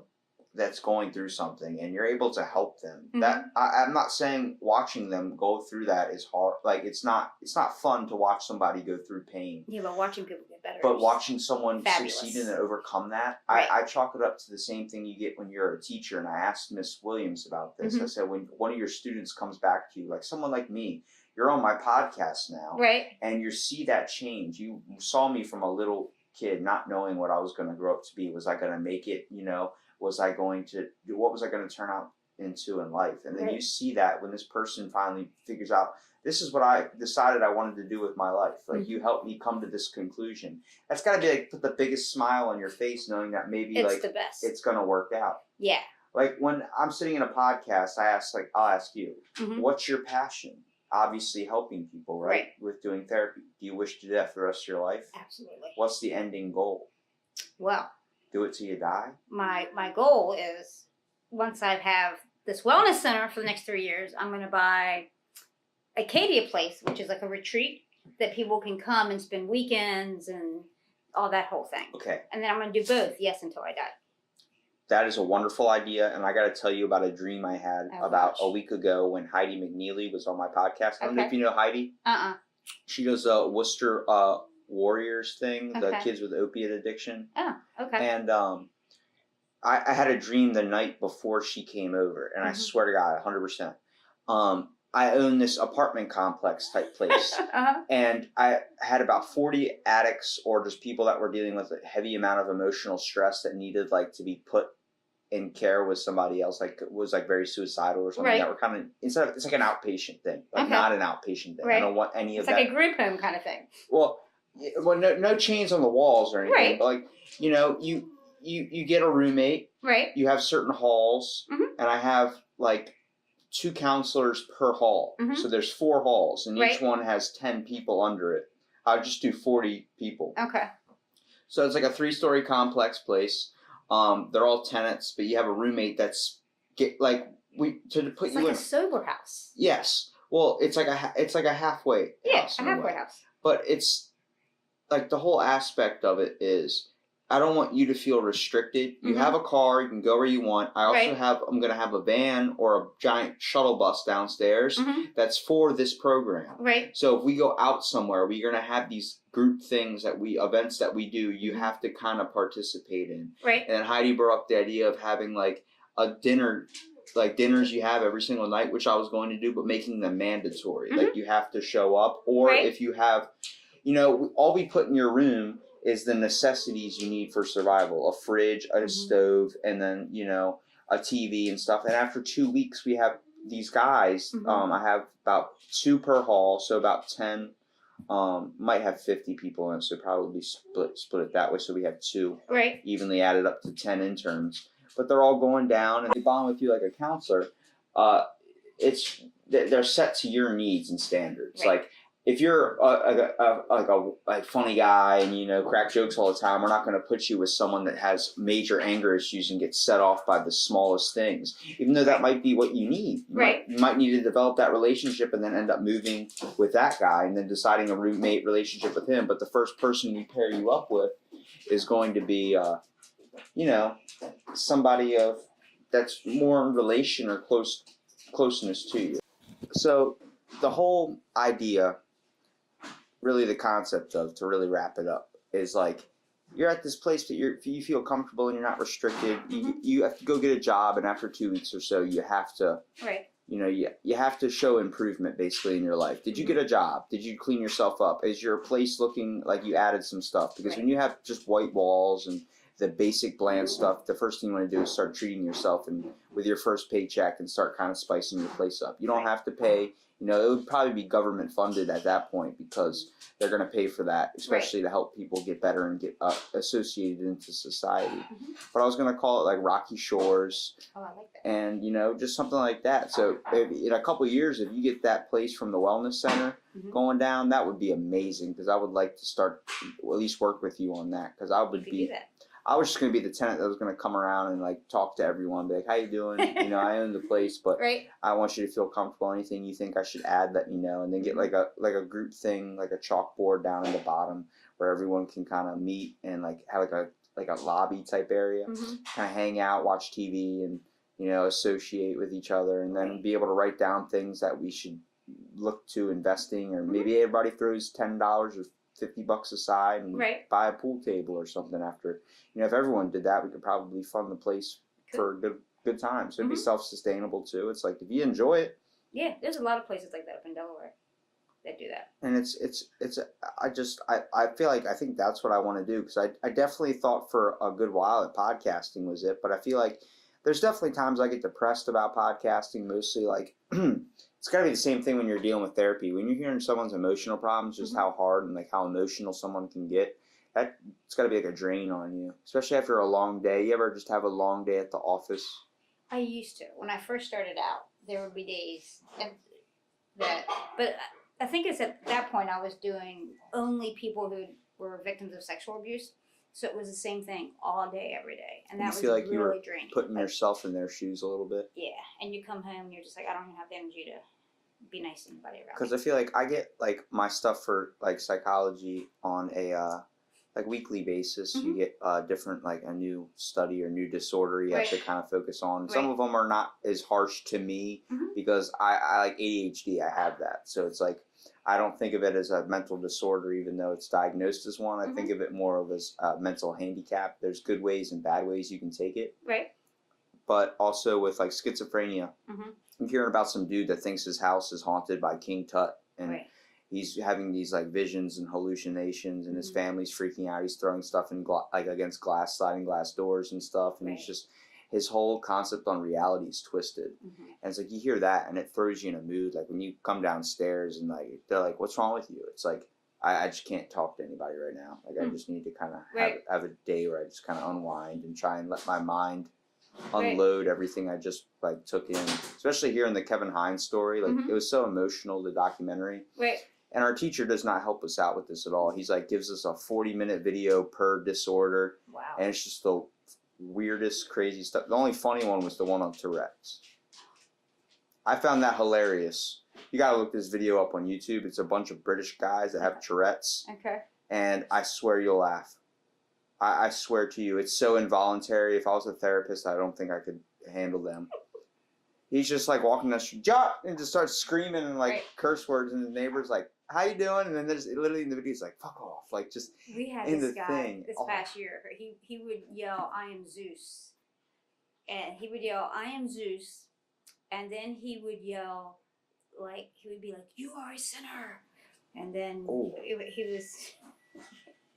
that's going through something and you're able to help them, that I'm not saying watching them go through that is hard. Like it's not fun to watch somebody go through pain. Yeah, but watching people get better. But watching someone succeed and overcome that, I chalk it up to the same thing you get when you're a teacher. And I asked Miss Williams about this. I said, when one of your students comes back to you, like someone like me, you're on my podcast now, and you see that change. You saw me from a little kid, not knowing what I was going to grow up to be. Was I going to make it? What was I going to turn out into in life? And then you see that when this person finally figures out, this is what I decided I wanted to do with my life. Like you helped me come to this conclusion. That's got to be like put the biggest smile on your face, knowing that maybe it's the best. It's going to work out. Yeah. Like when I'm sitting in a podcast, I'll ask you, what's your passion? Obviously helping people, right? With doing therapy. Do you wish to do that for the rest of your life? Absolutely. What's the ending goal? Well, do it till you die? My goal is once I have this wellness center for the next 3 years, I'm going to buy Acadia place, which is like a retreat that people can come and spend weekends and all that whole thing. Okay. And then I'm going to do both, yes, until I die. That is a wonderful idea, and I got to tell you about a dream I had about a week ago when Heidi McNeely was on my podcast. I don't know if you know Heidi. She does a Worcester Warriors thing, the kids with opiate addiction. Oh, okay. And I had a dream the night before she came over, and I swear to God, 100%. I own this apartment complex type place, and I had about 40 addicts or just people that were dealing with a heavy amount of emotional stress that needed like to be put in care with somebody else, like was like very suicidal or something. That were kind of it's like an outpatient thing, like not an outpatient thing. I don't want any of that. It's like a group home kind of thing. Well, well, no chains on the walls or anything. Right. But like, you know, you get a roommate. Right. You have certain halls, Mhm. and I have like 2 counselors per hall. Mhm. So there's 4 halls, and each Right. one has 10 people under it. I'll just do 40 people. Okay. So it's like a 3-story complex place. They're all tenants, but you have a roommate that's to put It's you like in. a sober house. Yes. Well, it's like a halfway. Yeah, house a in a halfway way. house. But it's like the whole aspect of it is I don't want you to feel restricted. You Mhm. have a car, you can go where you want. I also Right. I'm going to have a van or a giant shuttle bus downstairs Mhm. that's for this program. Right. So if we go out somewhere, we're going to have these group things events that we do, you Mhm. have to kind of participate in. Right. And then Heidi brought up the idea of having like a dinner, like dinners you have every single night, which I was going to do, but making them mandatory. Mhm. Like you have to show up, or Right. if you have, you know, all we put in your room is the necessities you need for survival: a fridge, a Mhm. stove, and then, you know, a TV and stuff. And after 2 weeks, we have these guys. Mhm. I have about 2 per hall, so about 10. Might have 50 people in it, so probably split it that way. So we have 2 Right. evenly added up to 10 interns. But they're all going down, and they bond with you like a counselor. They're set to your needs and standards. Right. Like if you're a funny guy and, you know, crack jokes all the time, we're not going to put you with someone that has major anger issues and gets set off by the smallest things, even though that might be what you need. You might need to develop that relationship and then end up moving with that guy and then deciding a roommate relationship with him. But the first person we pair you up with is going to be, you know, somebody that's more in relation or closeness to you. So the whole idea, really the concept of, to really wrap it up, is like you're at this place that you feel comfortable and you're not restricted. Mhm. You have to go get a job, and after 2 weeks or so, you have to, Right. you know, you have to show improvement basically in your life. Did you get a job? Did you clean yourself up? Is your place looking like you added some stuff? Because Right. when you have just white walls and the basic bland stuff, the first thing you want to do is start treating yourself and with your first paycheck and start kind of spicing your place up. You don't have to pay, you know, it would probably be government funded at that point because they're going to pay for that, especially to help people get better and get associated into society. Mhm. But I was going to call it like Rocky Shores. Oh, I like that. And, you know, just something like that. So in a couple of years, if you get that place from the wellness center Mhm. going down, that would be amazing, because I would like to start, at least work with you on that, because I would We be, do that. I was just going to be the tenant that was going to come around and like talk to everyone, be like, how you doing? You know, I own the place, but Right. I want you to feel comfortable. Anything you think I should add, let me know. And then get like a group thing, like a chalkboard down in the bottom where everyone can kind of meet and like have like a lobby type area, Mhm. kind of hang out, watch TV, and, you know, associate with each other, and then Right. be able to write down things that we should look to investing, or Mhm. maybe everybody throws $10 or $50 aside and Right. buy a pool table or something after. You know, if everyone did that, we could probably fund the place for a good time. So it'd be Mhm. self-sustainable too. It's like if you enjoy it, Yeah, there's a lot of places like that up in Delaware that do that. and I feel like I think that's what I want to do, because I definitely thought for a good while that podcasting was it, but I feel like there's definitely times I get depressed about podcasting, mostly like it's got to be the same thing when you're dealing with therapy. When you're hearing someone's emotional problems, just Mhm. how hard and like how emotional someone can get, that it's got to be like a drain on you, especially after a long day. You ever just have a long day at the office? I used to. When I first started out, there would be days but I think it's at that point I was doing only people who were victims of sexual abuse. So it was the same thing all day, every day. And that You was feel like really you were draining. putting But, yourself in their shoes a little bit. yeah, and you come home and you're just like, I don't even have the energy to be nice to anybody around Because me. I feel like I get like my stuff for like psychology on a like weekly basis. You Mhm. get different, like a new study or new disorder you have to Right. kind of focus on. Some Right. of them are not as harsh to me Mhm. because I like ADHD. I have that, so it's like I don't think of it as a mental disorder, even though it's diagnosed as one. I think of it more of as a mental handicap. There's good ways and bad ways you can take it. Right. But also with like schizophrenia, Mhm. I'm hearing about some dude that thinks his house is haunted by King Tut, and Right. he's having these like visions and hallucinations, and his Mhm. family's freaking out. He's throwing stuff in like against sliding glass doors and stuff, and Right. he's just, his whole concept on reality is twisted. Mhm. And it's like you hear that and it throws you in a mood. Like when you come downstairs and like they're like, "What's wrong with you?" It's like I just can't talk to anybody right now. Like I just need to kind of have a day where I just kind of unwind and try and let my mind unload everything I just like took in. Especially hearing the Kevin Hines story, like it was so emotional, the documentary. Right. And our teacher does not help us out with this at all. He's like gives us a 40-minute video per disorder. Wow. And it's just the weirdest, crazy stuff. The only funny one was the one on Tourette's. I found that hilarious. You gotta look this video up on YouTube. It's a bunch of British guys that have Tourette's. Okay. And I swear you'll laugh. I swear to you, it's so involuntary. If I was a therapist, I don't think I could handle them. He's just like walking down the street, and just starts screaming and like curse words, and the neighbor's like, "How you doing?" And then there's literally in the video, he's like, "Fuck off!" Like just we had in this the guy thing. this past year. He would yell, "I am Zeus," and he would yell, "I am Zeus," and then he would yell, like he would be like, "You are a sinner," and then he was.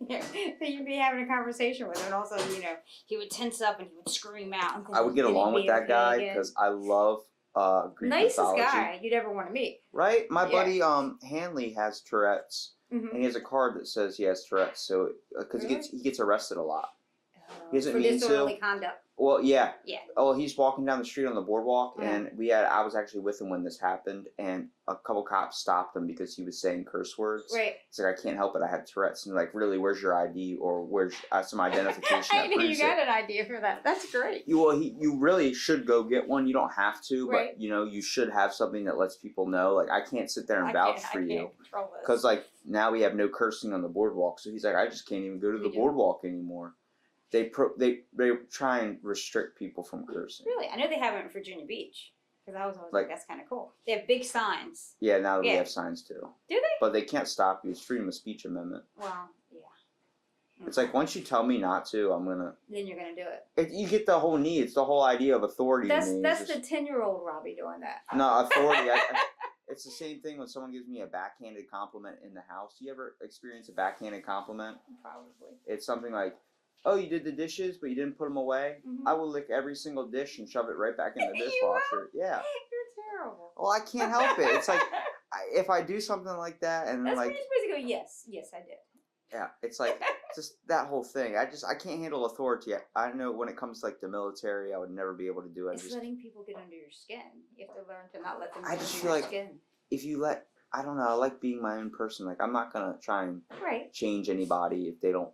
Yeah, so you'd be having a conversation with him, and also, he would tense up and he would scream out. And I would get along with that guy because I love Greek nicest mythology. guy you'd ever want to meet. Right? My buddy Hanley has Tourette's, and he has a card that says he has Tourette's. So because he gets arrested a lot. He doesn't mean disorderly conduct. Well, yeah. Yeah. Oh, he's walking down the street on the boardwalk, and I was actually with him when this happened, and a couple cops stopped him because he was saying curse words. Right. It's like, I can't help it, I have Tourette's. And like, really, where's your ID or where's some identification? I knew you got an idea for that. That's great. You really should go get one. You don't have to, but you should have something that lets people know. Like, I can't sit there and vouch for you because like now we have no cursing on the boardwalk. So he's like, I just can't even go to the boardwalk anymore. They try and restrict people from cursing. Really? I know they have it in Virginia Beach. Because I was always like, that's kind of cool. They have big signs. Yeah, now that we have signs too. Do they? But they can't stop you. It's freedom of speech amendment. Wow, yeah. It's like, once you tell me not to, I'm going to... Then you're going to do it. You get the whole need. It's the whole idea of authority. That's the 10-year-old Robbie doing that. No, authority. It's the same thing when someone gives me a backhanded compliment in the house. Do you ever experience a backhanded compliment? Probably. It's something like, "Oh, you did the dishes, but you didn't put them away? I will lick every single dish and shove it right back in the dishwasher." Yeah. You're terrible. Well, I can't help it. It's like, if I do something like that and that's like... when you're supposed to go, yes, I did. Yeah, it's like, just that whole thing. I can't handle authority. I know when it comes to like the military, I would never be able to do it. It's letting people get under your skin. You have to learn to not let them I get just under feel your like skin. if you let... I don't know, I like being my own person. Like, I'm not going to try and change anybody if they don't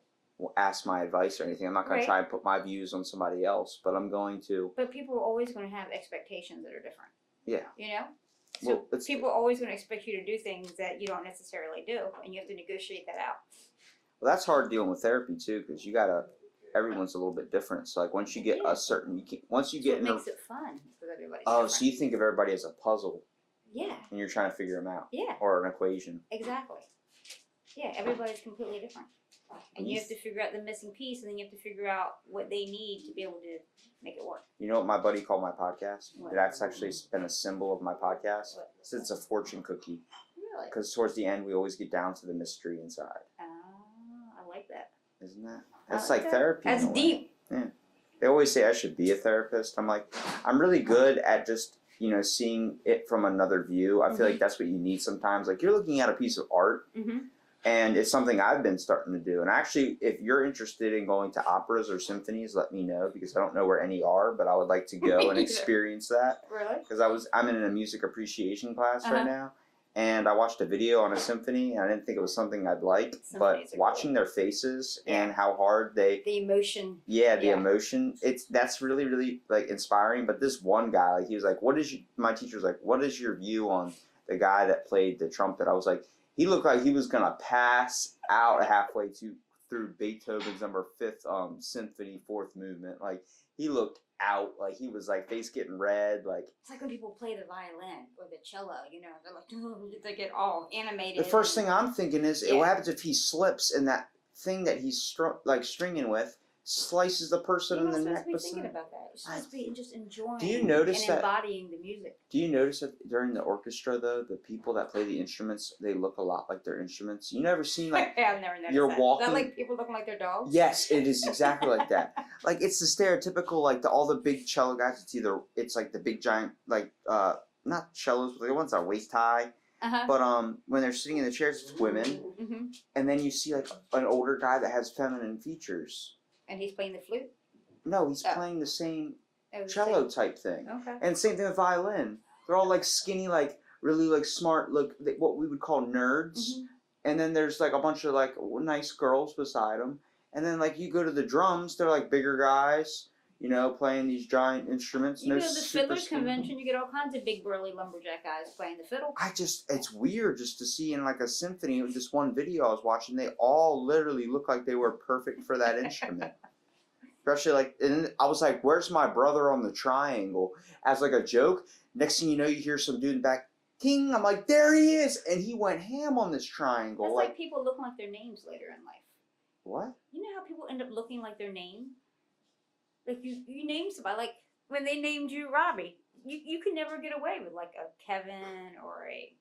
ask my advice or anything. I'm not going to try and put my views on somebody else, but I'm going to... But people are always going to have expectations that are different. Yeah. You know? So people are always going to expect you to do things that you don't necessarily do, and you have to negotiate that out. Well, that's hard dealing with therapy, too, because you got to... Everyone's a little bit different. So, like, once you get a certain... Once you get... It makes it fun, because everybody's different. So you think of everybody as a puzzle. Yeah. And you're trying to figure them out. Yeah. Or an equation. Exactly. Yeah, everybody's completely different. And you have to figure out the missing piece, and then you have to figure out what they need to be able to make it work. You know what my buddy called my podcast? What? That's actually been a symbol of my podcast. It's a fortune cookie. Really? Because towards the end, we always get down to the mystery inside. I like that. Isn't that? That's like therapy. That's deep. Yeah. They always say I should be a therapist. I'm like, I'm really good at just, seeing it from another view. I feel like that's what you need sometimes. Like, you're looking at a piece of art. And it's something I've been starting to do. And actually, if you're interested in going to operas or symphonies, let me know, because I don't know where any are, but I would like to go and experience that. Really? Because I'm in a music appreciation class right now, and I watched a video on a symphony, and I didn't think it was something I'd like, but watching their faces and how hard the emotion. Yeah, the emotion. That's really, really like inspiring. But this one guy, like, he was like, my teacher was like, what is your view on the guy that played the trumpet? I was like, he looked like he was gonna pass out halfway through Beethoven's number 5th symphony 4th movement. Like, he looked out, like he was like face getting red. Like, it's like when people play the violin or the cello, they're like, they get all animated. The first thing I'm thinking is, what happens if he slips and that thing that he's stringing with slices the person in the neck? You're thinking about that. You're supposed to be just enjoying. Do you notice and embodying the music? Do you notice that during the orchestra, though, the people that play the instruments, they look a lot like their instruments? You never seen like I've never noticed you're that. walking. Is that like people looking like their dogs? Yes, it is exactly like that. Like, it's the stereotypical, like all the big cello guys. It's like the big giant, like not cellos, but the ones that are waist high, But when they're sitting in the chairs, it's women, and then you see like an older guy that has feminine features. And he's playing the flute? No, he's playing the same cello type thing. Okay. And same thing with violin. They're all like skinny, like really like smart, look what we would call nerds. And then there's like a bunch of like nice girls beside them. And then like you go to the drums, they're like bigger guys, you know, playing these giant instruments. You go to the Fiddlers Convention, you get all kinds of big burly lumberjack guys playing the fiddle. It's weird just to see in like a symphony, this one video I was watching, they all literally look like they were perfect for that instrument. Especially like, and I was like, where's my brother on the triangle? As like a joke. Next thing you know, you hear some dude in the back, ting, I'm like, there he is! And he went ham on this triangle. That's like people looking like their names later in life. What? You know how people end up looking like their name? Like you name somebody, like when they named you Robbie, you could never get away with like a Kevin or a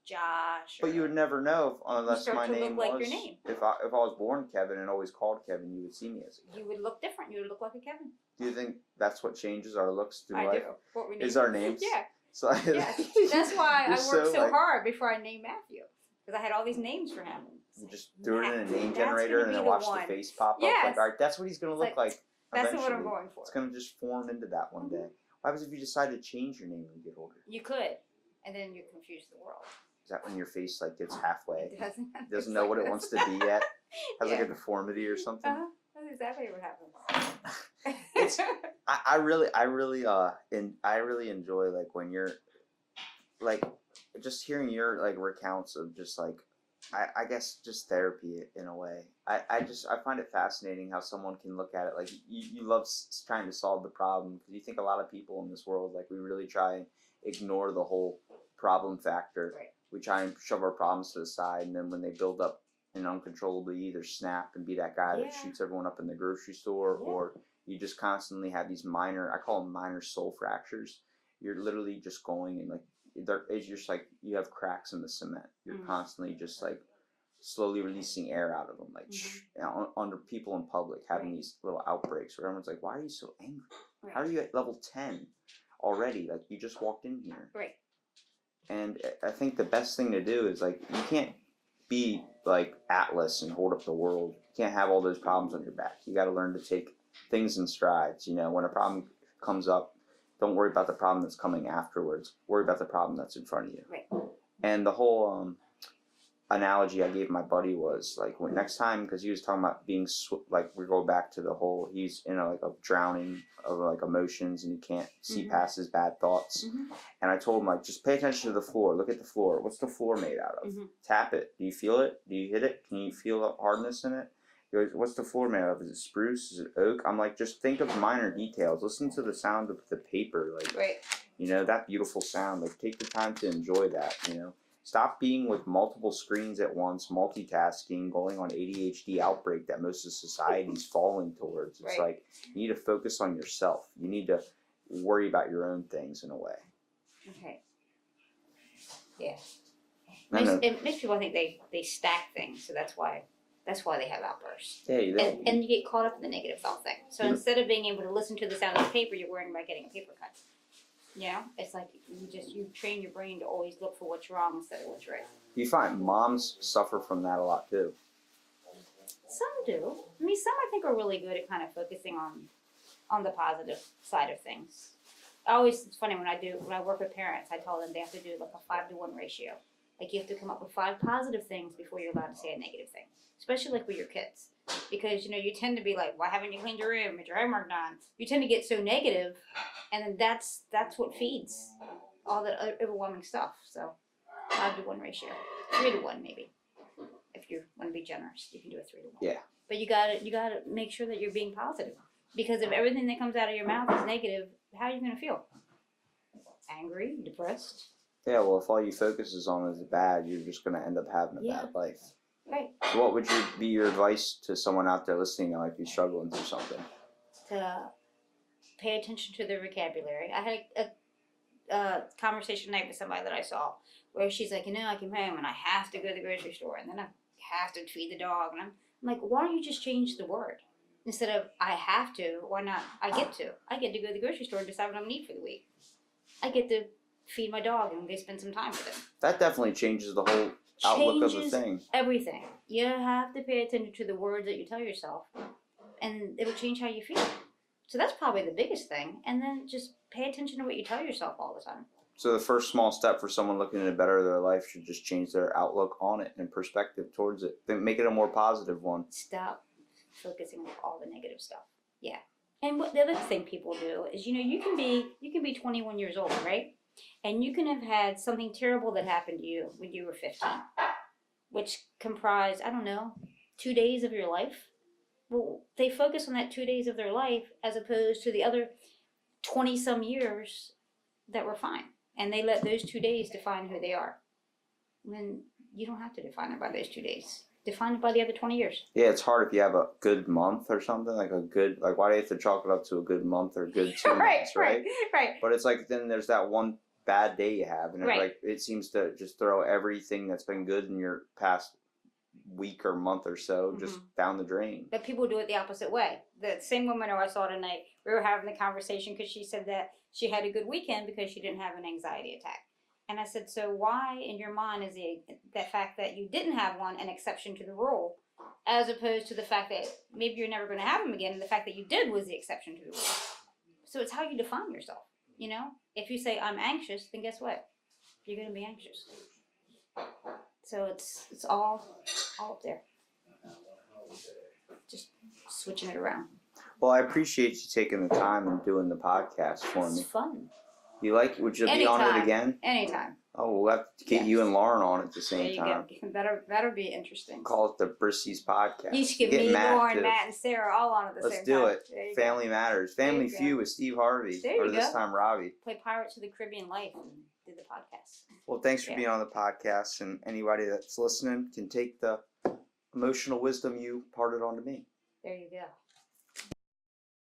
Josh. But you would never know unless my name like was. Your name. If I was born Kevin and always called Kevin, you would see me as a Kevin. You would look different. You would look like a Kevin. Do you think that's what changes our looks through life? I do. What we Is our names? Yeah. So yes. That's why I worked so like, hard before I named Matthew, because I had all these names for him. You just threw it in a name generator and then watched the face pop up. Like, all right, that's what he's gonna look like. That's what I'm going for. It's gonna just form into that one day. What happens if you decide to change your name when you get older? You could, and then you confuse the world. Is that when your face like gets halfway? It doesn't. It doesn't know what it wants to be yet. Has like a deformity or something. That's exactly what happens. It's, I really enjoy like when you're like just hearing your like recounts of just like I guess just therapy in a way. I find it fascinating how someone can look at it like you love trying to solve the problem, because you think a lot of people in this world, like, we really try and ignore the whole problem factor. Right. We try and shove our problems to the side, and then when they build up and uncontrollably, either snap and be that guy that shoots everyone up in the grocery store, or you just constantly have these minor, I call them minor soul fractures. You're literally just going and like, it's just like you have cracks in the cement. You're constantly just like slowly releasing air out of them, like under people in public, having these little outbreaks where everyone's like, why are you so angry? How are you at level 10 already? Like, you just walked in here. Right. And I think the best thing to do is, like, you can't be like Atlas and hold up the world. You can't have all those problems on your back. You got to learn to take things in strides. You know, when a problem comes up, don't worry about the problem that's coming afterwards. Worry about the problem that's in front of you. Right. And the whole analogy I gave my buddy was like, when next time, because he was talking about being like, we go back to the whole, he's in a drowning of like emotions and he can't see past his bad thoughts. And I told him, like, just pay attention to the floor. Look at the floor. What's the floor made out of? Tap it. Do you feel it? Do you hit it? Can you feel the hardness in it? He goes, what's the floor made out of? Is it spruce? Is it oak? I'm like, just think of minor details. Listen to the sound of the paper. Like, you know, that beautiful sound. Like, take the time to enjoy that, you know. Stop being with multiple screens at once, multitasking, going on ADHD outbreak that most of society's falling towards. It's like, you need to focus on yourself. You need to worry about your own things in a way. Okay. Yeah. Most people, I think they stack things, so that's why they have outbursts. Yeah, and you get caught up in the negative thought thing. So instead of being able to listen to the sound of the paper, you're worrying about getting a paper cut. You know, it's like you train your brain to always look for what's wrong instead of what's right. You find moms suffer from that a lot too. Some do. I mean, some I think are really good at kind of focusing on the positive side of things. It's funny when I work with parents, I tell them they have to do like a 5-to-1 ratio. Like, you have to come up with 5 positive things before you're allowed to say a negative thing, especially like with your kids, because you tend to be like, why haven't you cleaned your room? Is your homework done? You tend to get so negative, and then that's what feeds all that other overwhelming stuff. So 5-to-1 ratio, 3-to-1 maybe. If you want to be generous, you can do a 3-to-1. Yeah. But you gotta make sure that you're being positive, because if everything that comes out of your mouth is negative, how are you gonna feel? Angry, depressed. Yeah, well, if all you focus is on is bad, you're just going to end up having a bad life. Right. So what would be your advice to someone out there listening that might be struggling through something? To pay attention to their vocabulary. I had a conversation tonight with somebody that I saw where she's like, I came home and I have to go to the grocery store and then I have to feed the dog. And I'm like, why don't you just change the word? Instead of I have to, why not I get to? I get to go to the grocery store and decide what I'm going to eat for the week. I get to feed my dog and go spend some time with him. That definitely changes the whole outlook of the thing. Everything. You have to pay attention to the words that you tell yourself, and it'll change how you feel. So that's probably the biggest thing. And then just pay attention to what you tell yourself all the time. So the first small step for someone looking to better their life should just change their outlook on it and perspective towards it. Then make it a more positive one. Stop focusing on all the negative stuff. Yeah. And what the other thing people do is, you can be 21 years old, right? And you can have had something terrible that happened to you when you were 15, which comprised, 2 days of your life. Well, they focus on that 2 days of their life as opposed to the other 20 some years that were fine. And they let those 2 days define who they are. When you don't have to define it by those 2 days. Define it by the other 20 years. Yeah, it's hard if you have a good month or something, like why do you have to chalk it up to a good month or good 2 months, right? Right. But it's like, then there's that one bad day you have, and it seems to just throw everything that's been good in your past week or month or so just down the drain. But people do it the opposite way. The same woman who I saw tonight, we were having the conversation because she said that she had a good weekend because she didn't have an anxiety attack. And I said, so why in your mind is the fact that you didn't have one an exception to the rule, as opposed to the fact that maybe you're never going to have them again, and the fact that you did was the exception to the rule? So it's how you define yourself, If you say, I'm anxious, then guess what? You're going to be anxious. So it's all up there. Just switching it around. Well, I appreciate you taking the time and doing the podcast for me. It's fun. You like it? Would you be on it again? Anytime. Oh, we'll have to get you and Lauren on at the same time. There you go. That'll be interesting. Call it the Brissey's podcast. You should get me, Lauren, Matt, and Sarah all on at the same time. Let's do it. Family Matters. Family Feud with Steve Harvey. Or this time, Robbie. Play Pirates of the Caribbean Life and do the podcast. Well, thanks for being on the podcast, and anybody that's listening can take the emotional wisdom you parted on to me. There you go.